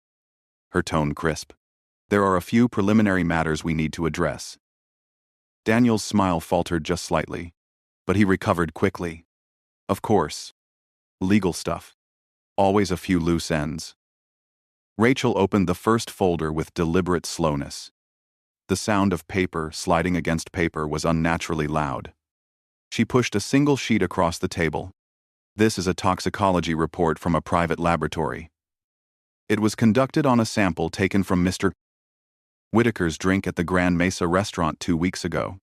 her tone crisp, "there are a few preliminary matters we need to address." Daniel's smile faltered just slightly, but he recovered quickly. "Of course. Legal stuff. Always a few loose ends." Rachel opened the first folder with deliberate slowness. The sound of paper sliding against paper was unnaturally loud. She pushed a single sheet across the table. "This is a toxicology report from a private laboratory. It was conducted on a sample taken from Mr. Whitaker's drink at the Grand Mesa restaurant 2 weeks ago.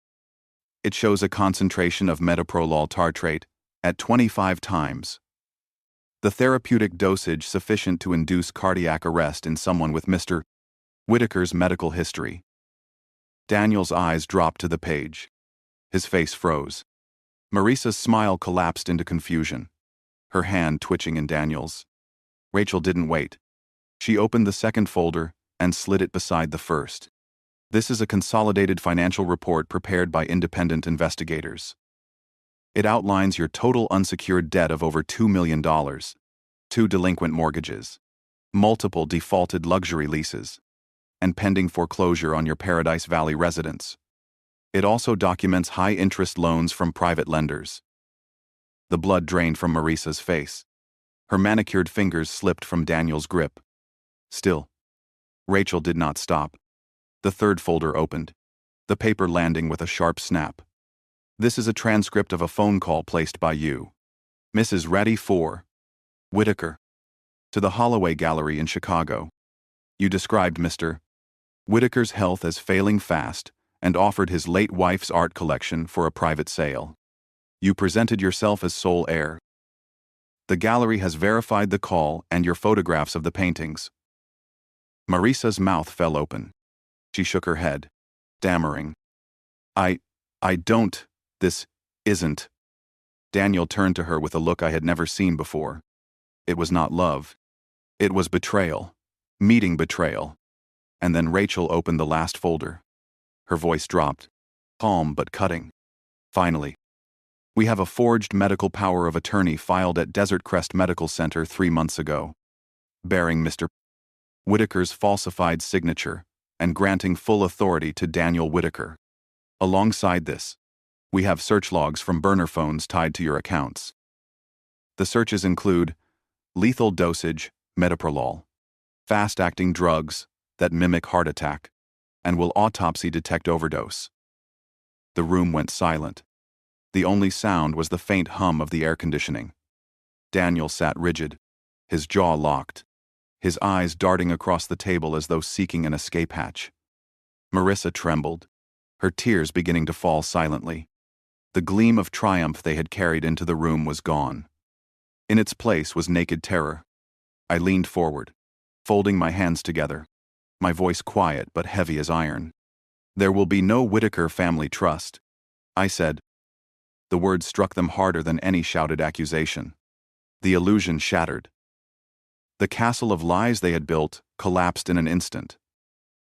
It shows a concentration of metoprolol tartrate at 25 times. The therapeutic dosage sufficient to induce cardiac arrest in someone with Mr. Whitaker's medical history." Daniel's eyes dropped to the page. His face froze. Marissa's smile collapsed into confusion, her hand twitching in Daniel's. Rachel didn't wait. She opened the second folder and slid it beside the first. "This is a consolidated financial report prepared by independent investigators. It outlines your total unsecured debt of over $2 million, 2 delinquent mortgages, multiple defaulted luxury leases, and pending foreclosure on your Paradise Valley residence. It also documents high-interest loans from private lenders." The blood drained from Marissa's face. Her manicured fingers slipped from Daniel's grip. Still, Rachel did not stop. The third folder opened, the paper landing with a sharp snap. "This is a transcript of a phone call placed by you, Mrs. Ratty 4. Whitaker, to the Holloway Gallery in Chicago. You described Mr. Whitaker's health as failing fast and offered his late wife's art collection for a private sale. You presented yourself as sole heir. The gallery has verified the call and your photographs of the paintings." Marissa's mouth fell open. She shook her head, stammering, I don't, this isn't." Daniel turned to her with a look I had never seen before. It was not love. It was betrayal. Meeting betrayal. And then Rachel opened the last folder. Her voice dropped. calm but cutting. Finally, we have a forged medical power of attorney filed at Desert Crest Medical Center 3 months ago, bearing Mr. Whitaker's falsified signature and granting full authority to Daniel Whitaker. Alongside this, we have search logs from burner phones tied to your accounts. The searches include lethal dosage, metoprolol, fast-acting drugs that mimic heart attack, and will autopsy detect overdose. The room went silent. The only sound was the faint hum of the air conditioning. Daniel sat rigid, his jaw locked, his eyes darting across the table as though seeking an escape hatch. Marissa trembled, her tears beginning to fall silently. The gleam of triumph they had carried into the room was gone. In its place was naked terror. I leaned forward, folding my hands together, my voice quiet but heavy as iron. "There will be no Whitaker family trust," I said. The words struck them harder than any shouted accusation. The illusion shattered. The castle of lies they had built collapsed in an instant.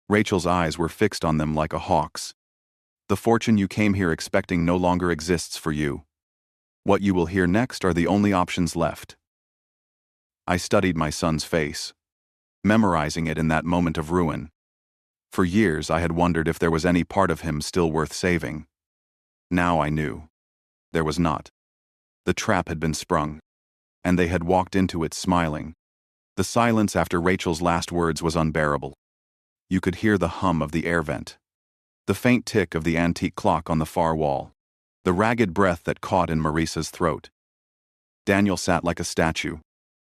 Rachel's eyes were fixed on them like a hawk's. "The fortune you came here expecting no longer exists for you. What you will hear next are the only options left." I studied my son's face, memorizing it in that moment of ruin. For years I had wondered if there was any part of him still worth saving. Now I knew. There was not. The trap had been sprung, and they had walked into it smiling. The silence after Rachel's last words was unbearable. You could hear the hum of the air vent, the faint tick of the antique clock on the far wall, the ragged breath that caught in Marissa's throat. Daniel sat like a statue,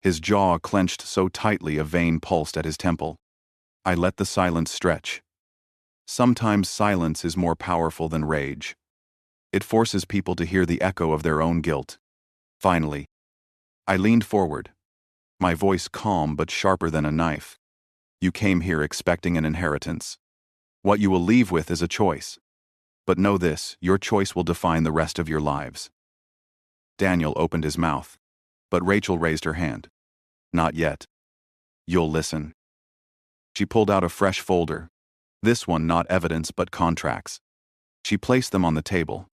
his jaw clenched so tightly a vein pulsed at his temple. I let the silence stretch. Sometimes silence is more powerful than rage. It forces people to hear the echo of their own guilt. Finally, I leaned forward, my voice calm but sharper than a knife. "You came here expecting an inheritance. What you will leave with is a choice. But know this, your choice will define the rest of your lives." Daniel opened his mouth, but Rachel raised her hand. "Not yet. You'll listen." She pulled out a fresh folder. This one not evidence but contracts. She placed them on the table,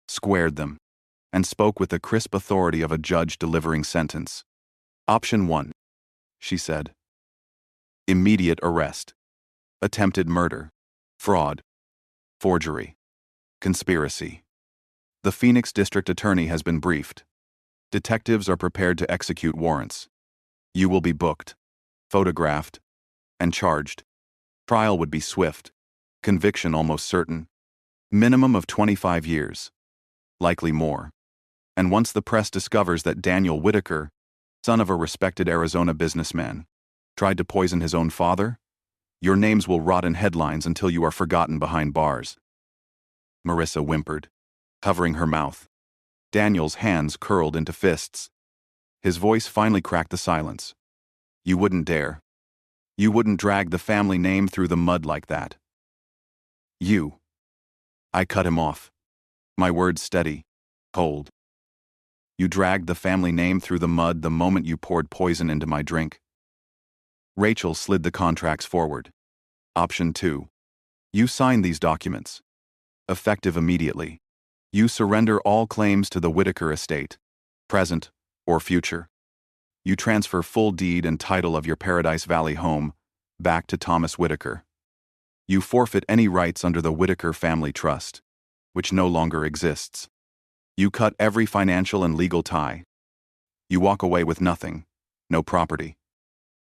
squared them, and spoke with the crisp authority of a judge delivering sentence. "Option 1, she said. Immediate arrest. Attempted murder. Fraud. Forgery. Conspiracy. The Phoenix District Attorney has been briefed. Detectives are prepared to execute warrants. You will be booked, photographed, and charged. Trial would be swift. Conviction almost certain. Minimum of 25 years. Likely more. And once the press discovers that Daniel Whitaker, son of a respected Arizona businessman, tried to poison his own father, your names will rot in headlines until you are forgotten behind bars." Marissa whimpered, covering her mouth. Daniel's hands curled into fists. His voice finally cracked the silence. "You wouldn't dare. You wouldn't drag the family name through the mud like that. You." I cut him off, my words steady, cold. "You dragged the family name through the mud the moment you poured poison into my drink." Rachel slid the contracts forward. Option 2. You sign these documents. Effective immediately. You surrender all claims to the Whitaker estate, present or future. You transfer full deed and title of your Paradise Valley home back to Thomas Whitaker. You forfeit any rights under the Whitaker Family Trust, which no longer exists. You cut every financial and legal tie. You walk away with nothing, no property,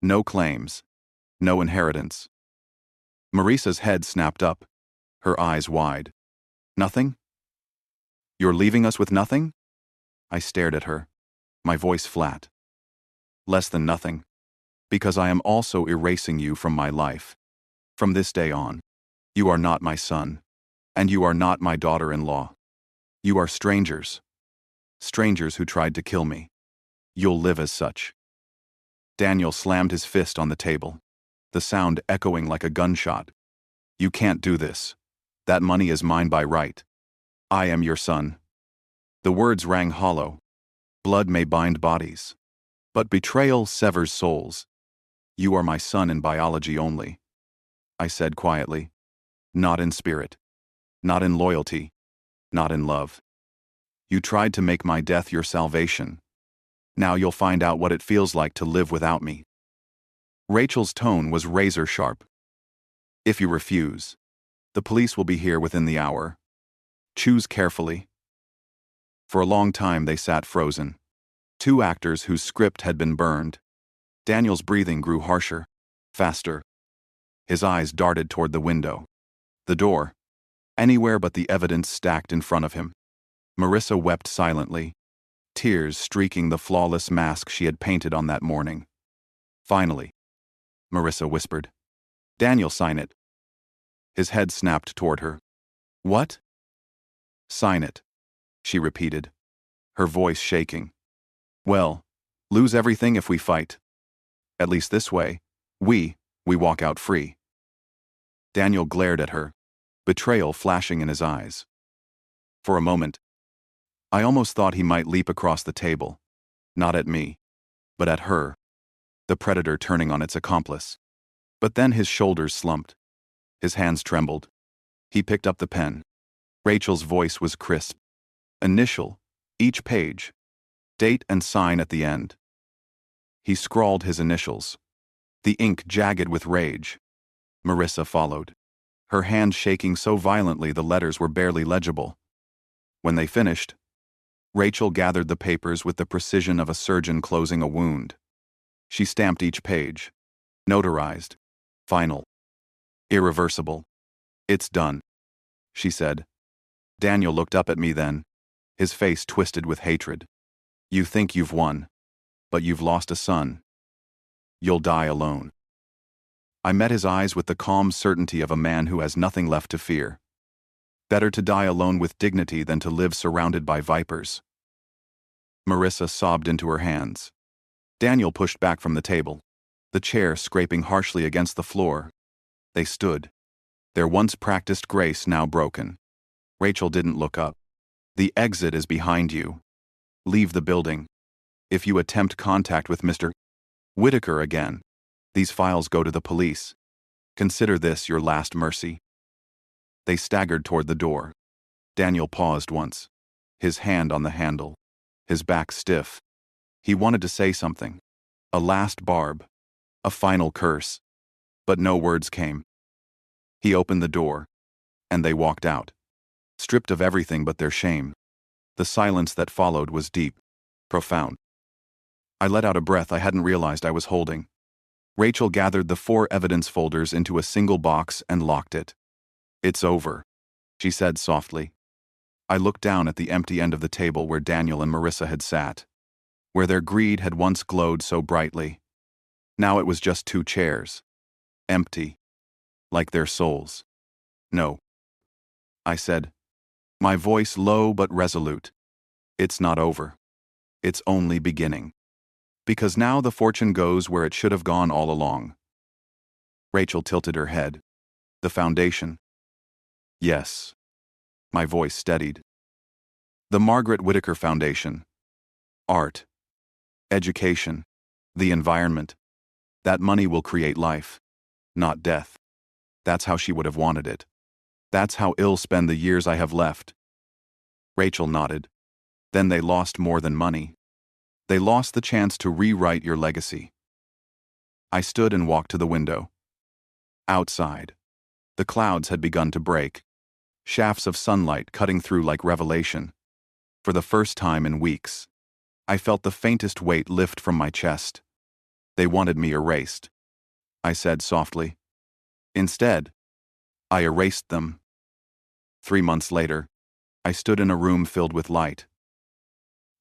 no claims, no inheritance. Marissa's head snapped up, her eyes wide. "Nothing? You're leaving us with nothing?" I stared at her, my voice flat. "Less than nothing, because I am also erasing you from my life. From this day on, you are not my son, and you are not my daughter-in-law. You are strangers. Strangers who tried to kill me. You'll live as such." Daniel slammed his fist on the table, the sound echoing like a gunshot. "You can't do this. That money is mine by right. I am your son." The words rang hollow. Blood may bind bodies, but betrayal severs souls. "You are my son in biology only," I said quietly. "Not in spirit. Not in loyalty. not in love. You tried to make my death your salvation. Now you'll find out what it feels like to live without me. Rachel's tone was razor sharp. If you refuse, the police will be here within the hour. Choose carefully. For a long time they sat frozen. Two actors whose script had been burned. Daniel's breathing grew harsher, faster. His eyes darted toward the window. The door. Anywhere but the evidence stacked in front of him. Marissa wept silently, tears streaking the flawless mask she had painted on that morning. Finally, Marissa whispered, "Daniel, sign it." His head snapped toward her. "What?" "Sign it," she repeated, her voice shaking. "Well, lose everything if we fight. At least this way, we walk out free." Daniel glared at her, betrayal flashing in his eyes. For a moment, I almost thought he might leap across the table, not at me, but at her, the predator turning on its accomplice. But then his shoulders slumped. His hands trembled. He picked up the pen. Rachel's voice was crisp. Initial, each page. Date and sign at the end. He scrawled his initials, the ink jagged with rage. Marissa followed, her hand shaking so violently the letters were barely legible. When they finished, Rachel gathered the papers with the precision of a surgeon closing a wound. She stamped each page. Notarized. Final. Irreversible. "It's done," she said. Daniel looked up at me then, his face twisted with hatred. "You think you've won, but you've lost a son. You'll die alone." I met his eyes with the calm certainty of a man who has nothing left to fear. Better to die alone with dignity than to live surrounded by vipers. Marissa sobbed into her hands. Daniel pushed back from the table, the chair scraping harshly against the floor. They stood, their once practiced grace now broken. Rachel didn't look up. "The exit is behind you. Leave the building. If you attempt contact with Mr. Whitaker again, these files go to the police. Consider this your last mercy." They staggered toward the door. Daniel paused once, his hand on the handle, his back stiff. He wanted to say something, a last barb, a final curse, but no words came. He opened the door, and they walked out, stripped of everything but their shame. The silence that followed was deep, profound. I let out a breath I hadn't realized I was holding. Rachel gathered the 4 evidence folders into a single box and locked it. "It's over," she said softly. I looked down at the empty end of the table where Daniel and Marissa had sat, where their greed had once glowed so brightly. Now it was just 2 chairs, empty, like their souls. "No," I said, my voice low but resolute. "It's not over. It's only beginning. Because now the fortune goes where it should have gone all along." Rachel tilted her head. "The foundation?" "Yes." My voice steadied. "The Margaret Whitaker Foundation. Art. Education. The environment. That money will create life, not death. That's how she would have wanted it. That's how I'll spend the years I have left." Rachel nodded. "Then they lost more than money. They lost the chance to rewrite your legacy." I stood and walked to the window. Outside, the clouds had begun to break, shafts of sunlight cutting through like revelation. For the first time in weeks, I felt the faintest weight lift from my chest. "They wanted me erased," I said softly. "Instead, I erased them." 3 months later, I stood in a room filled with light.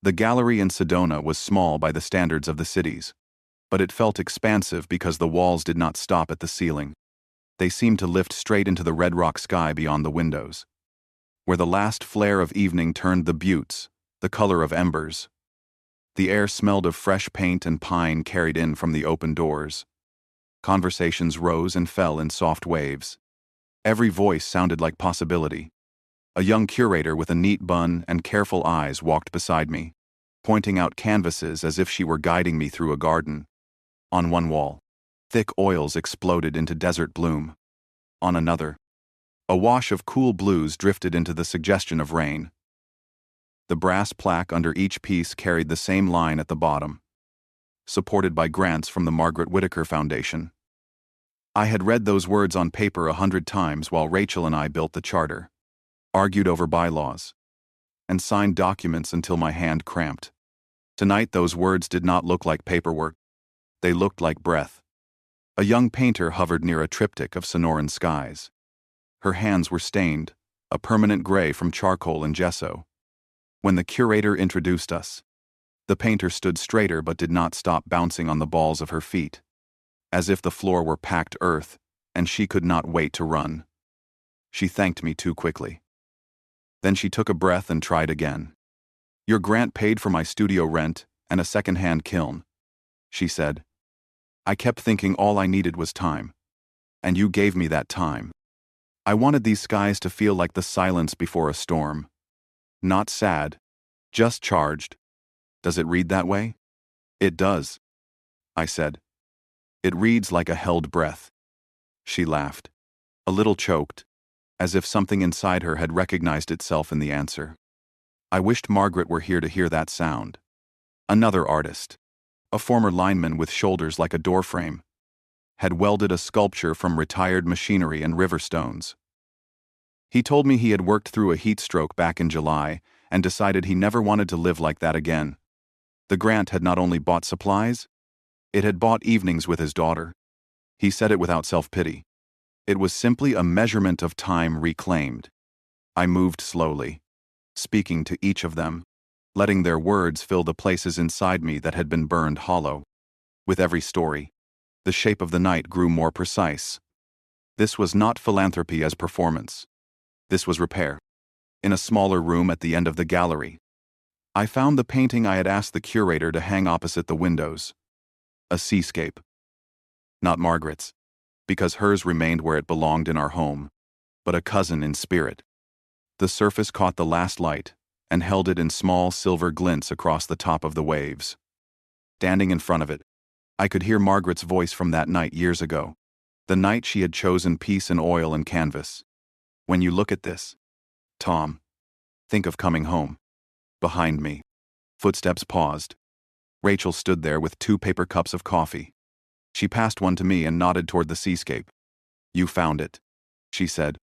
The gallery in Sedona was small by the standards of the cities, but it felt expansive because the walls did not stop at the ceiling. They seemed to lift straight into the red rock sky beyond the windows, where the last flare of evening turned the buttes, the color of embers. The air smelled of fresh paint and pine carried in from the open doors. Conversations rose and fell in soft waves. Every voice sounded like possibility. A young curator with a neat bun and careful eyes walked beside me, pointing out canvases as if she were guiding me through a garden. On one wall, thick oils exploded into desert bloom. On another, A wash of cool blues drifted into the suggestion of rain. The brass plaque under each piece carried the same line at the bottom, supported by grants from the Margaret Whittaker Foundation. I had read those words on paper 100 times while Rachel and I built the charter, argued over bylaws, and signed documents until my hand cramped. Tonight those words did not look like paperwork. They looked like breath. A young painter hovered near a triptych of Sonoran skies. Her hands were stained, a permanent gray from charcoal and gesso. When the curator introduced us, the painter stood straighter but did not stop bouncing on the balls of her feet, as if the floor were packed earth and she could not wait to run. She thanked me too quickly. Then she took a breath and tried again. "Your grant paid for my studio rent and a second-hand kiln," she said. "I kept thinking all I needed was time. And you gave me that time. I wanted these skies to feel like the silence before a storm. Not sad, just charged. Does it read that way?" "It does," I said. "It reads like a held breath." She laughed, a little choked, as if something inside her had recognized itself in the answer. I wished Margaret were here to hear that sound. Another artist, a former lineman with shoulders like a doorframe, had welded a sculpture from retired machinery and river stones. He told me he had worked through a heat stroke back in July and decided he never wanted to live like that again. The grant had not only bought supplies, it had bought evenings with his daughter. He said it without self-pity. It was simply a measurement of time reclaimed. I moved slowly, speaking to each of them, letting their words fill the places inside me that had been burned hollow. With every story, the shape of the night grew more precise. This was not philanthropy as performance. This was repair. In a smaller room at the end of the gallery, I found the painting I had asked the curator to hang opposite the windows. A seascape. Not Margaret's, because hers remained where it belonged in our home, but a cousin in spirit. The surface caught the last light and held it in small silver glints across the top of the waves. Standing in front of it, I could hear Margaret's voice from that night years ago, the night she had chosen peace in oil and canvas. "When you look at this, Tom, think of coming home." Behind me, footsteps paused. Rachel stood there with 2 paper cups of coffee. She passed one to me and nodded toward the seascape. "You found it," she said.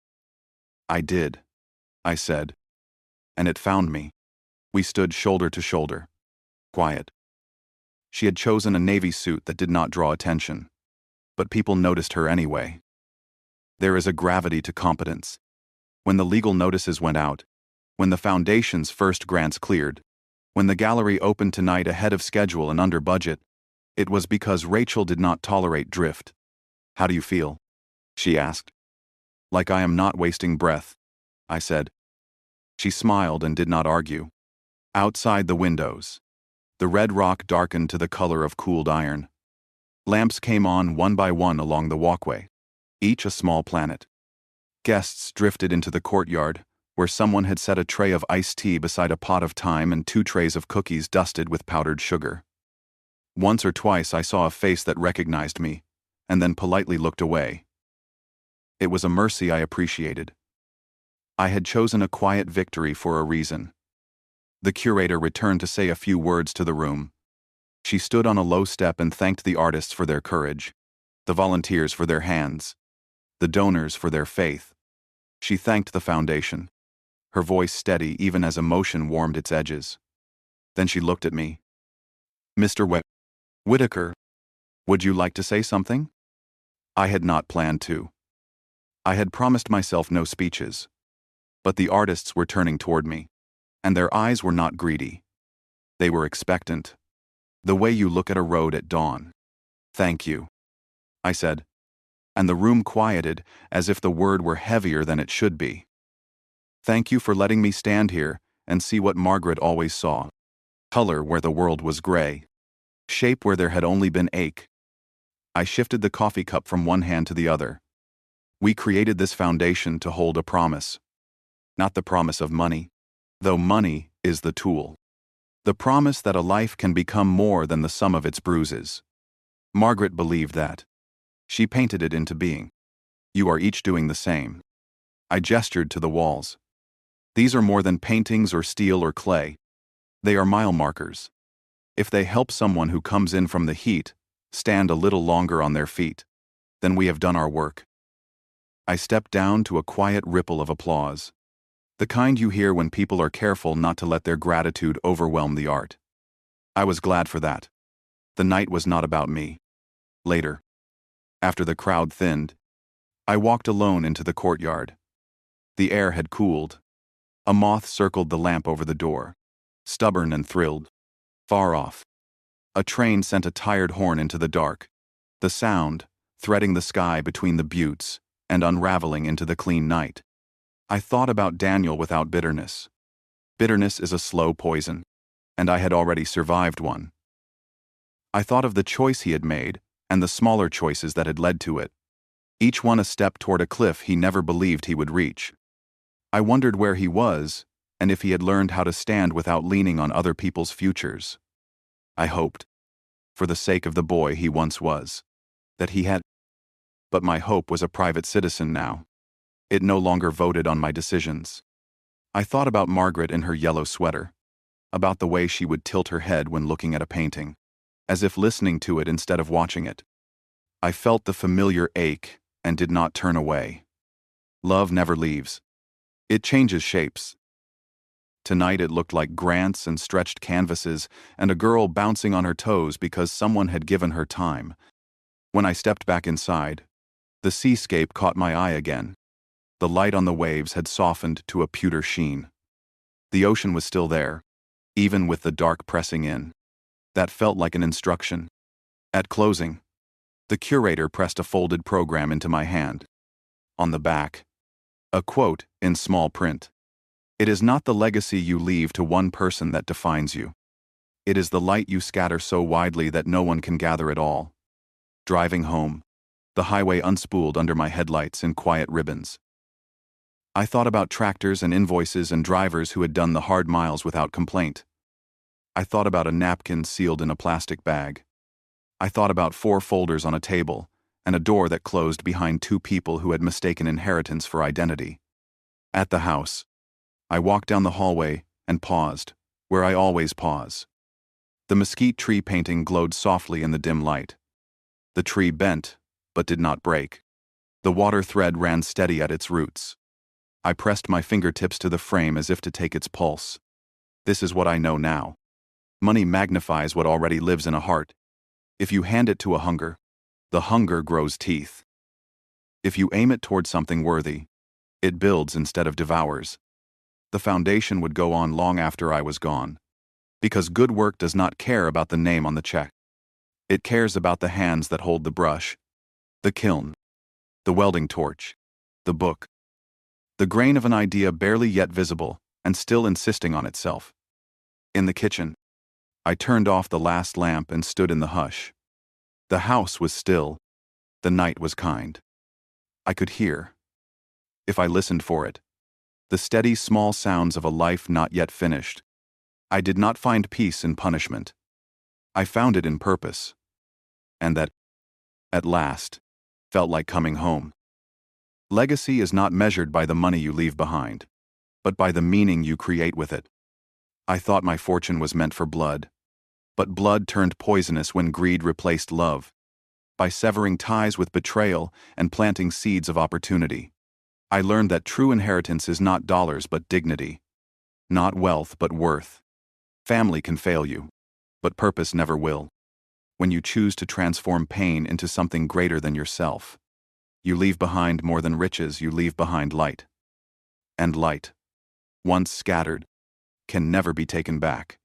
"I did," I said. "And it found me." We stood shoulder to shoulder, quiet. She had chosen a navy suit that did not draw attention, but people noticed her anyway. There is a gravity to competence. When the legal notices went out, when the foundation's first grants cleared, when the gallery opened tonight ahead of schedule and under budget, it was because Rachel did not tolerate drift. "How do you feel?" she asked. "Like I am not wasting breath," I said. She smiled and did not argue. Outside the windows, the red rock darkened to the color of cooled iron. Lamps came on one by one along the walkway, each a small planet. Guests drifted into the courtyard, where someone had set a tray of iced tea beside a pot of thyme and 2 trays of cookies dusted with powdered sugar. Once or twice I saw a face that recognized me, and then politely looked away. It was a mercy I appreciated. I had chosen a quiet victory for a reason. The curator returned to say a few words to the room. She stood on a low step and thanked the artists for their courage, the volunteers for their hands, the donors for their faith. She thanked the foundation, her voice steady even as emotion warmed its edges. Then she looked at me. "Mr. Whittaker, would you like to say something?" I had not planned to. I had promised myself no speeches. But the artists were turning toward me, and their eyes were not greedy. They were expectant. "The way you look at a road at dawn." "Thank you," I said, and the room quieted as if the word were heavier than it should be. "Thank you for letting me stand here and see what Margaret always saw. Color where the world was gray. Shape where there had only been ache." I shifted the coffee cup from one hand to the other. "We created this foundation to hold a promise. Not the promise of money, though money is the tool. The promise that a life can become more than the sum of its bruises." Margaret believed that. She painted it into being. "You are each doing the same." I gestured to the walls. These are more than paintings or steel or clay. They are mile markers. If they help someone who comes in from the heat stand a little longer on their feet, then we have done our work. I stepped down to a quiet ripple of applause. The kind you hear when people are careful not to let their gratitude overwhelm the art. I was glad for that. The night was not about me. Later, after the crowd thinned, I walked alone into the courtyard. The air had cooled. A moth circled the lamp over the door, stubborn and thrilled. Far off, a train sent a tired horn into the dark, the sound threading the sky between the buttes and unraveling into the clean night. I thought about Daniel without bitterness. Bitterness is a slow poison, and I had already survived one. I thought of the choice he had made and the smaller choices that had led to it, each one a step toward a cliff he never believed he would reach. I wondered where he was and if he had learned how to stand without leaning on other people's futures. I hoped, for the sake of the boy he once was, that he had. But my hope was a private citizen now. It no longer voted on my decisions. I thought about Margaret in her yellow sweater, about the way she would tilt her head when looking at a painting, as if listening to it instead of watching it. I felt the familiar ache and did not turn away. Love never leaves. It changes shapes. Tonight it looked like grants and stretched canvases and a girl bouncing on her toes because someone had given her time. When I stepped back inside, the seascape caught my eye again. The light on the waves had softened to a pewter sheen. The ocean was still there, even with the dark pressing in. That felt like an instruction. At closing, the curator pressed a folded program into my hand. On the back, a quote in small print. It is not the legacy you leave to one person that defines you. It is the light you scatter so widely that no one can gather it all. Driving home, the highway unspooled under my headlights in quiet ribbons. I thought about tractors and invoices and drivers who had done the hard miles without complaint. I thought about a napkin sealed in a plastic bag. I thought about 4 folders on a table and a door that closed behind 2 people who had mistaken inheritance for identity. At the house, I walked down the hallway and paused, where I always pause. The mesquite tree painting glowed softly in the dim light. The tree bent, but did not break. The water thread ran steady at its roots. I pressed my fingertips to the frame as if to take its pulse. This is what I know now. Money magnifies what already lives in a heart. If you hand it to a hunger, the hunger grows teeth. If you aim it toward something worthy, it builds instead of devours. The foundation would go on long after I was gone, because good work does not care about the name on the check. It cares about the hands that hold the brush, the kiln, the welding torch, the book, the grain of an idea barely yet visible and still insisting on itself. In the kitchen, I turned off the last lamp and stood in the hush. The house was still. The night was kind. I could hear, if I listened for it, the steady small sounds of a life not yet finished. I did not find peace in punishment. I found it in purpose. And that, at last, felt like coming home. Legacy is not measured by the money you leave behind, but by the meaning you create with it. I thought my fortune was meant for blood, but blood turned poisonous when greed replaced love. By severing ties with betrayal and planting seeds of opportunity, I learned that true inheritance is not dollars but dignity, not wealth but worth. Family can fail you, but purpose never will. When you choose to transform pain into something greater than yourself, you leave behind more than riches, you leave behind light. And light, once scattered, can never be taken back.